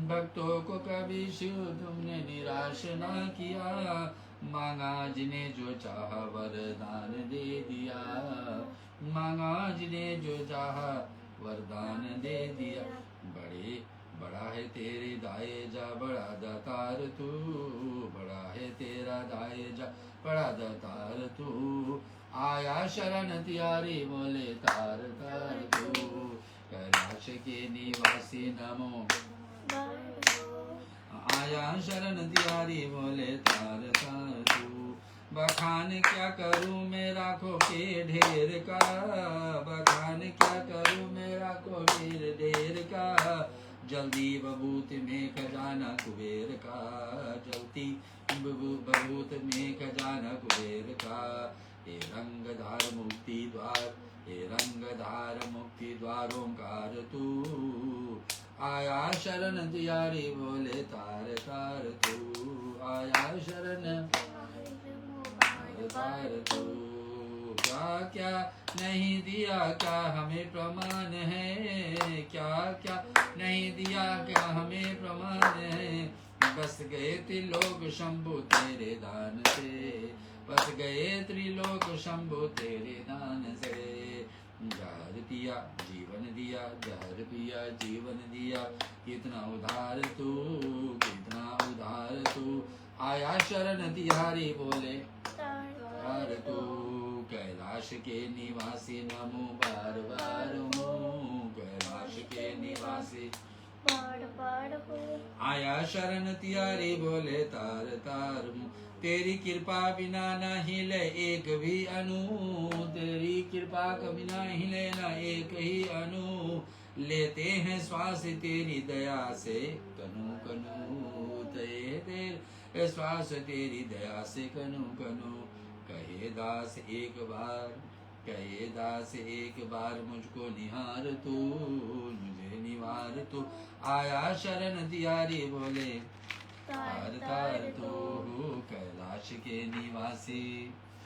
भक्तों को कभी शिव तुमने निराश ना किया, मांगा जिन्हें जो चाहा वरदान दे दिया, मांगा जिन्हें जो चाहा वरदान दे दिया। बड़े बड़ा है तेरे दाए जा बड़ा दातार तू, बड़ा है तेरा दाए जा बड़ा दातार तू, आया शरण तिहारी बोले तार तार तू। कैलाश के निवासी नमो, आया शरण तिहारी बोले तार तार तू। बखान क्या करूं मैं राखों के ढेर का, बखान क्या करूं मैं राखों के ढेर का, जल्दी बबूत में खजाना कुबेर का, जल्दी बबूत में खजाना कुबेर का। हे रंगधार मुक्ति द्वार, हे रंगधार मुक्ति द्वार ओंकार तू, आया शरण तिहारी बोले तार तार तू, आया शरण तार तार तू। क्या क्या नहीं दिया क्या हमें प्रमाण है, क्या क्या नहीं दिया क्या हमें प्रमाण है, बस गए त्रिलोक शंभु तेरे दान से, बस गए त्रिलोक शंभु तेरे दान से। जहर पिया जीवन दिया, जहर पिया जीवन दिया, कितना उधार तू, कितना उधार तू, आया शरण तिहारी बोले तार तू। कैलाश के निवासी नमो बार बार हूँ, कैलाश के निवासी बार बार हूँ, आया शरण तिहारी बोले तार तार हूँ। तेरी कृपा बिना न हिले एक भी अनु, तेरी कृपा के बिना हिले न एक ही अनु, लेते हैं श्वास तेरी दया से कनु कनु, तेरे श्वास तेरी दया से कनु कनु। कहे दास एक बार, कहे दास एक बार मुझको निहार तू, मुझे निवार तू, आया शरण तिहारी बोले तार तार तू। कैलाश के निवासी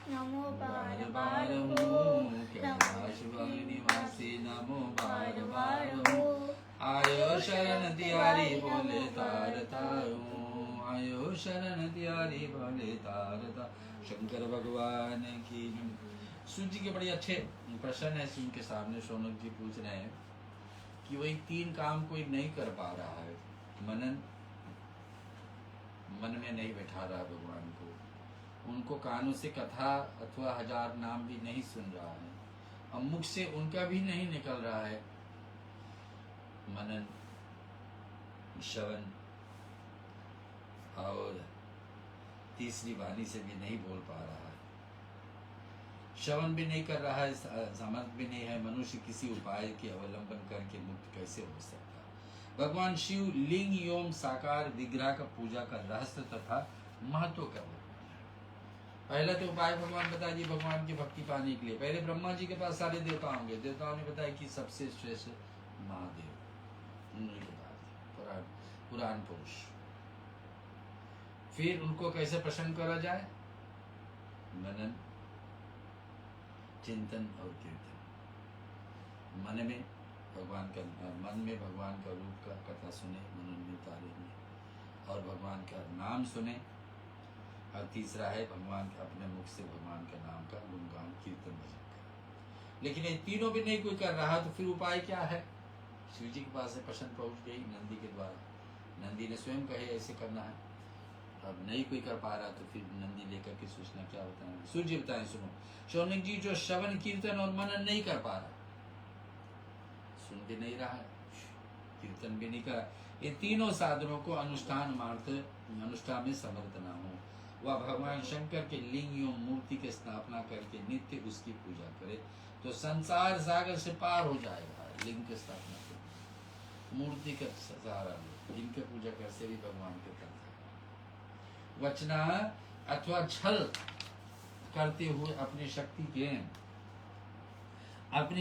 नमो बार बार हूँ, कैलाश के निवासी नमो बार बार हूँ, आयो शरण तिहारी बोले तार तार हूँ, आयो शरण तिहारी बोले तार तार। शंकर भगवान की। सूत जी के बड़े अच्छे प्रश्न है उनके सामने। शौनक जी पूछ रहे हैं कि वही 3 काम कोई नहीं कर पा रहा है, मनन मन में नहीं बैठा रहा भगवान को, उनको कानों से कथा अथवा 1000 नाम भी नहीं सुन रहा है, और मुख से उनका भी नहीं निकल रहा है मनन श्रवण, और तीसरी वाणी से भी नहीं बोल पा रहा है, श्रवण भी नहीं कर रहा है, सामर्थ्य भी नहीं है, मनुष्य किसी उपाय के अवलंबन करके मुक्त कैसे हो सकता। भगवान शिव लिंग एवं साकार विग्रह का पूजा का रहस्य तथा महत्व क्या है। पहला तो उपाय भगवान बता जी भगवान की भक्ति पाने के लिए। पहले ब्रह्मा जी के पास सारे देवता होंगे, देवताओं ने बताया कि सबसे श्रेष्ठ महादेव उन्हीं के पास पुराण पुरुष। फिर उनको कैसे प्रसन्न करा जाए, मनन चिंतन और कीर्तन। मन में भगवान का, मन में भगवान का रूप का कथा सुने, मनन में तारे में, और भगवान का नाम सुने, और तीसरा है भगवान का अपने मुख से भगवान का नाम का गुणगान कीर्तन भजन कर। लेकिन ये तीनों भी नहीं कोई कर रहा तो फिर उपाय क्या है। शिव जी के पास से प्रश्न पहुंच गई नंदी के द्वारा। नंदी ने स्वयं कहे ऐसे करना है। अब नहीं कोई कर पा रहा तो फिर नंदी लेकर के सूचना क्या बताएंगे? सूर्य बताएं, सुनो। शौनक जी जो श्रवण कीर्तन और मनन नहीं कर पा रहा, सुन भी नहीं रहा है, कीर्तन भी नहीं करा, ये तीनों साधनों को अनुष्ठान में समर्थ ना हो, वह भगवान शंकर के लिंग एवं मूर्ति की स्थापना करके नित्य उसकी पूजा करे तो संसार सागर से पार हो जाएगा। लिंग की स्थापना कर, मूर्ति का सहारा लो, लिंग की पूजा कैसे भी भगवान के तरफ वचना अथवा छल करते हुए अपनी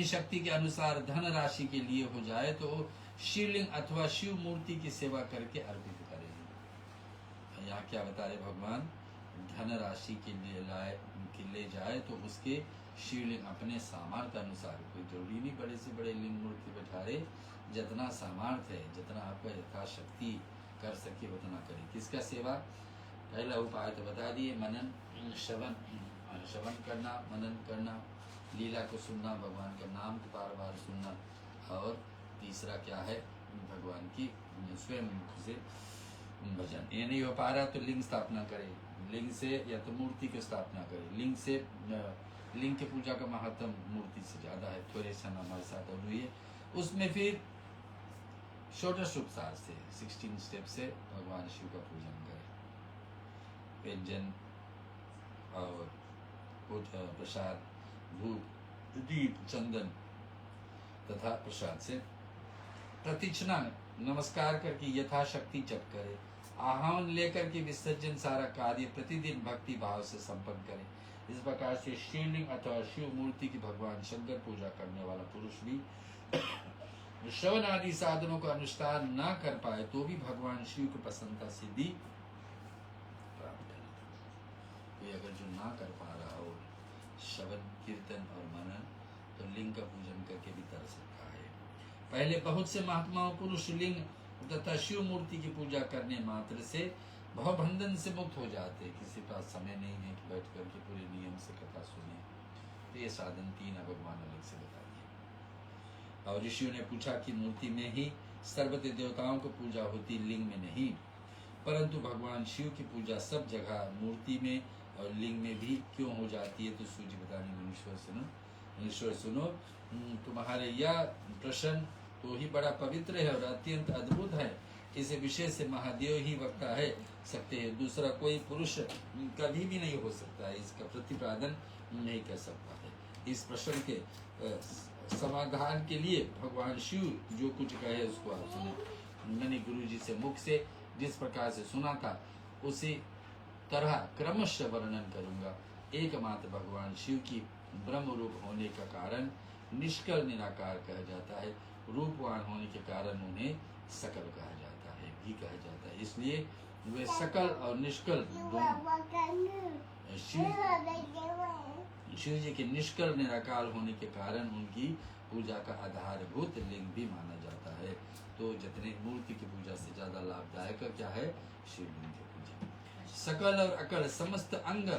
शक्ति के अनुसार धन राशि के लिए हो जाए तो शिवलिंग अथवा शिव मूर्ति की सेवा करके अर्पित करेंगे। यहाँ क्या बता रहे भगवान? धन राशि के लिए ले जाए तो उसके शिवलिंग अपने सामर्थ्य अनुसार, कोई जरूरी नहीं बड़े से बड़े लिंग मूर्ति बैठारे, जितना सामर्थ्य है, जितना आपका यथाशक्ति कर सके उतना करे। किसका सेवा? पहला उपाय तो बता दिए, मनन श्रवण करना, मनन करना, लीला को सुनना, भगवान का नाम को बार बार सुनना, और तीसरा क्या है? भगवान की स्वयं से भजन। ये नहीं हो पा रहा तो लिंग स्थापना करे, लिंग से या तो मूर्ति की स्थापना करे। लिंग के पूजा का महत्व मूर्ति से ज्यादा है। थोड़े सा हमारे साथ और हुई है उसमें फिर षोडश उपचार से 16 स्टेप से भगवान शिव का पूजन करें। व्यंजन और प्रसाद, धूप, दीप, चंदन तथा प्रसाद से प्रतिक्षणा नमस्कार करके यथाशक्ति जप करे। आह्वान लेकर के विसर्जन सारा कार्य प्रतिदिन भक्ति भाव से संपन्न करे। इस प्रकार से शिवलिंग अथवा शिव मूर्ति की भगवान शंकर पूजा करने वाला पुरुष भी श्रवण आदि साधनों का अनुष्ठान न कर पाए तो भी भगवान शिव की प्रसन्नता सिद्धि प्राप्त है। कोई अगर जो ना कर पा रहा हो श्रवण कीर्तन और मनन तो लिंग का पूजन करके भी कर सकता है। पहले बहुत से महात्माओं पुरुष लिंग तथा शिव मूर्ति की पूजा करने मात्र से भवबंधन से मुक्त हो जाते। किसी पास समय नहीं है कि बैठ करके पूरे नियम से कथा सुने, तो ये साधन 3 भगवान अलग से बता दिए। और ऋषियों ने पूछा कि मूर्ति में ही सर्वत्र देवताओं को पूजा होती, लिंग में नहीं। परंतु भगवान शिव की पूजा सब जगह मूर्ति में और लिंग में भी क्यों हो जाती है? तो सूजी बताने मुनीश्वर सुनो, तुम्हारे यह प्रश्न तो ही बड़ा पवित्र है और अत्यंत अद्भुत है। इसे विशेष से महादेव ही वक्ता है सकते हैं, दूसरा कोई पुरुष कभी भी नहीं हो सकता है, इसका प्रतिपादन नहीं कर सकता है। इस प्रश्न के समाधान के लिए भगवान शिव जो कुछ कहे उसको आप सुने। मैंने गुरु जी से मुख से जिस प्रकार से सुना था उसी तरह क्रमशः वर्णन करूंगा। एकमात्र भगवान शिव की ब्रह्म रूप होने का कारण निष्कल निराकार कहा जाता है, रूपवान होने के कारण उन्हें सकल कहा जाता है, भी कहा जाता है। इसलिए वे सकल और निष्कल शिव जी के निष्कल निराकार होने के कारण उनकी पूजा का आधारभूत लिंग भी माना जाता है। तो जितने मूर्ति की पूजा से ज्यादा लाभदायक क्या है? शिवलिंग की पूजा। सकल और अकल समस्त अंग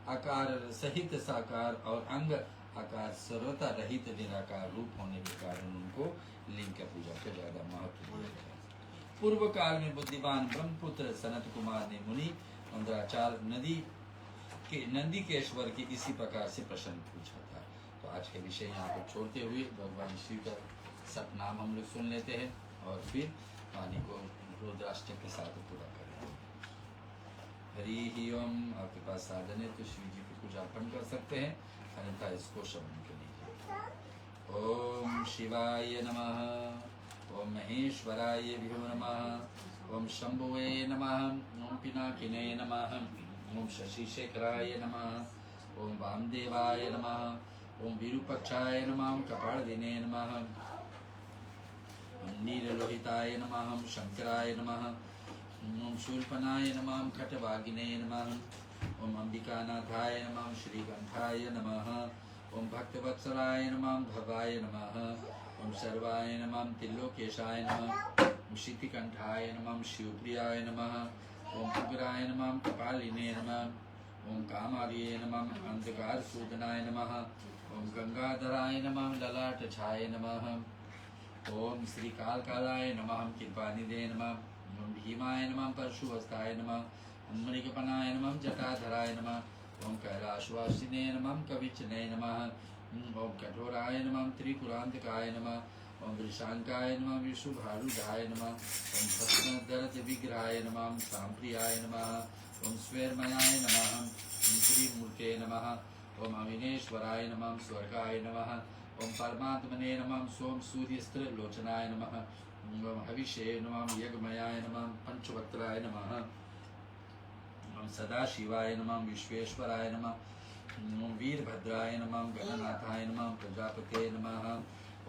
आकार सहित साकार और अंग आकार सर्वता रहित निराकार रूप होने के कारण उनको लिंग का पूजा का ज्यादा महत्व दिया गया। पूर्व काल में बुद्धिमान ब्रह्मपुत्र सनत कुमार ने मुनि मंदराचार्य नंदीकेश्वर के इसी प्रकार से प्रश्न पूछा था। तो आज के विषय यहाँ पर छोड़ते हुए भगवान शिव का सब नाम हम लोग सुन लेते हैं और फिर वाणी को रुद्राष्टक के साथ पूरा करेंगे। हरि ही ओम। आपके पास साधन है तो शिव जी की पूजा अर्पण कर सकते हैं, अन्यथा इसको श्रवण कर लीजिए। ओम शिवाय नमः, ओम महेश्वराय भ्यो नमः, ओम शंभुवे नमः, ओम पिनाकिने नमः, ओम शशिशेखराय नमः, ओम वामदेवाय नमः, ओम विरूपक्षाय नमः, ओम कपालदिने नमः, ओम नीललोहिताय नमः, ओम शंकराय नमः, ओम शूर्पणाय नमः, ओम खटवागिने नमः, ओम अंबिकानाथाय नमः, ओम श्रीकंठाय नमः, ओम भक्तवत्सलाय नमः, भवाय नमः, ओम सर्वाय नमः, त्रिलोकेशाय नमः, ओम शीतिकंठाय नमः, शिवप्रियाय नमः, ओम उग्राय नमः, कपालिने नमः, ओम कामार्ये नमः, अंधकार सूदनाय नमः, ओम गंगाधराय नमः, ललाट छाय नमः, ओम श्री कालकालाय नमः, कृपानिधे नमः, ओम भीमाय नमः, परशुहस्ताय नमः, ओम मृगपनाय नमः जटाधराय नमः ओम कैलाशवासिने नमः कविचने नमः ओम कठोराय नमः त्रिपुरांतकाय नमः ओम वृषांकाय नमः विशुभारूढ़ाय नमः ओम भस्मदरत विग्रहाय नमः सांप्रियाय नमः ओम स्वेरमयाय नमः ओम त्रिमूर्ते नमः ओम अविनेश्वराय नमः स्वर्गाय नमः ओम परमात्मने नमः सोम सूर्यस्त्रलोचनाय नमः ओम हविषे नमः यज्ञमयाय नमः पंचवक्त्राय नमः ओम सदाशिवाय नमः विश्वेश्वराय नमः ओम वीरभद्राय नमः गणनाथाय नमः प्रजापते नमः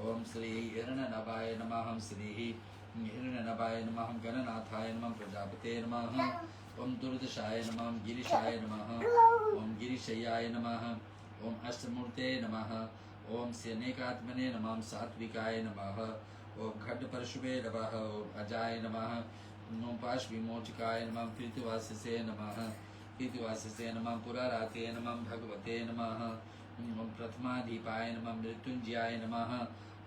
ओम श्री हिरण्यनभाय नमः श्री हिरण्यनभाय नमः गणनाथाय नमः प्रजापते नमः ओम दुर्दशाय नमः गिरिशाय नमः ओम गिरिशय्याय नमः ओम अष्टमूर्ते नमः ओम सेनेकात्मने नमः सात्विकाय नमः ओम खड्डपरशुवे नमः ओम अजाय नमः ओम पाशविमोचकाय नमः कृतिवाससे नमः कृतिवाससे नमः पुराराते नमः भगवते नमः ओम प्रथमाधिपाय नमः मृत्युंजयाय नमः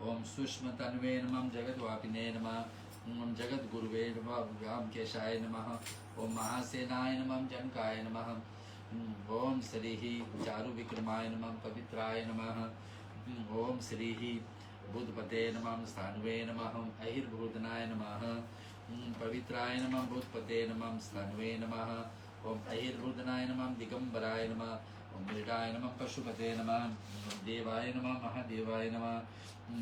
ओम सूक्ष्मतन्वे नमः जगद्वापिने नमः ओम जगद्गुरुवे नमः व्यामकेशाय नमः ओम महासेनाय नमः जनकाय नमः ओम श्री चारु विक्रमाय नमः पवित्राय नमः ओम श्री बुधपते नमः स्थानवे नमः अहिर्भूतनाय नमः पवित्राय नमः भूतपते नमः स्थानवे नमः ओम अहिर्भूतनाय नमः दिगंबराय नमः ओम मृडाय नमः पशुपते नमः देवाय नमः महादेवाय नमः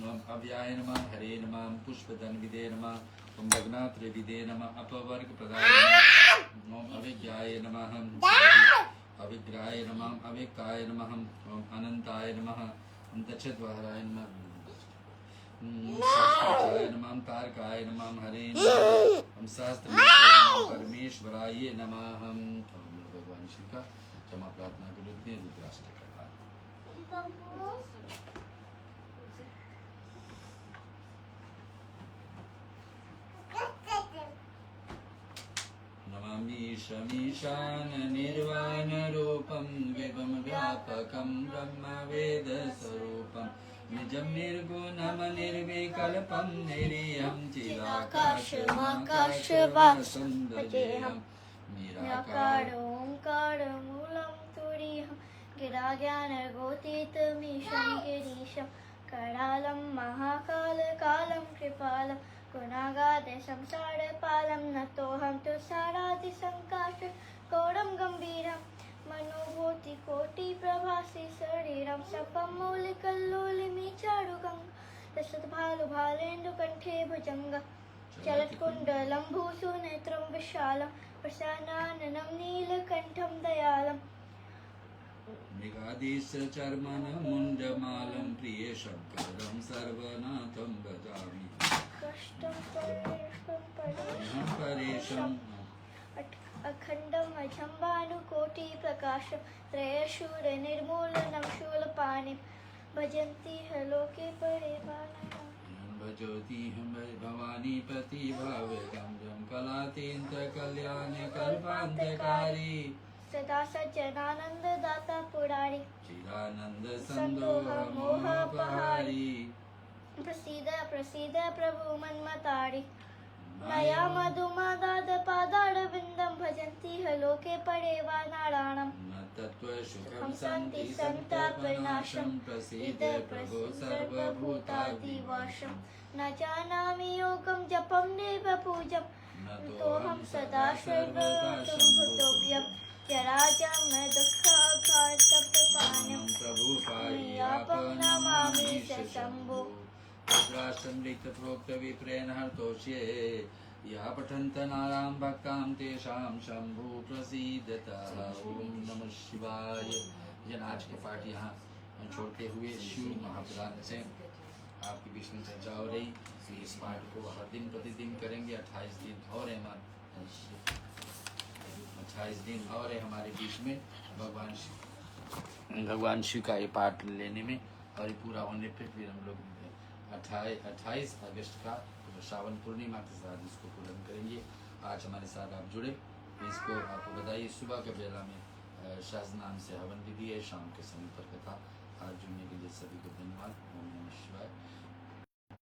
ओम अव्याय नमः हरे नमः पुष्पधन्विदे नमः ओम भग्नात्रिविदे नमः अपवर्ग प्रदाय नमः ओम अविज्ञाय नमः अविग्राय नमः अव्यक्ताय नमः ओम अनंताय नमः ओम दक्षद्वाराय नमः सहस्त्राय नमः तारकाय नमः हरे नमः ओम सहस्त्र परमेश्वराय नमः भगवान श्री का क्षमा प्रार्थना के रूप में रुद्राष्टक का नमामि शमीशान निर्वाण रूपं विभम व्यापकं ब्रह्म वेद स्वरूपं निजं निर्गुणं निर्विकल्पं निरीहं चिदाकाशमाकाशवासं भजेऽहं निराकार ओंकार मूलं तुरीयं गिराज्ञानगोतीतमीशं गिरीशं करालं महाकालकालं कृपालं गुणागाध संसारपालं नतोऽहं तुषारादिसङ्काश गौरं गम्भीरं मनोभूतिकोटिप्रभासि शरीरं सपं मौलिकल्लोलिमीचारुगं लसद्भालुभालेन्दुकण्ठे भुजङ्ग चलत्कुण्डलं भूसुनेत्रं विशालं प्रसन्नाननं नीलकण्ठं दयालम् मृगाधीश चर्मन मुण्डमालं प्रियेशं कदं सर्वनाथं भजामि कष्टं परेशं अखण्डम् अजम्बानुकोटिप्रकाशं त्रयशूलनिर्मूलनं शूलपाणिं भजन्ति ह लोके परिपालनम् भजोति हम भवानी प्रतिभावकं जं कलातीन्द्रकल्याणकल्पान्तकारी सदा सज्जनानन्ददाता पुरारी चिदानन्द सन्दोहमोहपहारी प्रसीद प्रसीद प्रभु मन्मतारि नया मधुमादाद पादारविन्दं भजन्ति ह लोके परेवा नारायणम् न तत्त्वसुखं सन्ति सन्तापनाशं प्रसीद प्रभो सर्वभूतादिवासं न जानामि योगं जपं नैव पूजं न तोऽहं सदा सर्वभूतोऽभ्यं जराजं दुःखाघातप्रपाणं प्रभुपायापं नमामि शम्भो रुद्राष्टमृतप्रोक्तविप्रेण हर्तोष्ये या पठन्त नारां भक्तां तेषां शम्भु प्रसीदतः ओम नमः शिवाय। जन आज के पाठ यहाँ छोड़ते हुए शिव महापुराण से आपके बीच में चर्चा हो रही। इस पाठ को हर दिन प्रतिदिन करेंगे। 28 दिन और है हमारे 28 दिन और है हमारे बीच में भगवान शिव का ये पाठ लेने में, और ये पूरा होने पे फिर हम लोग 28 अगस्त का श्रावण पूर्णिमा के साथ इसको पूर्ण करेंगे। आज हमारे साथ आप जुड़े, इसको आपको बताइए। सुबह के बेला में शाहजनाम से हवन विधि है, शाम के समय पर कथा। आज जुड़ने के लिए सभी को धन्यवाद। ओम नमः शिवाय।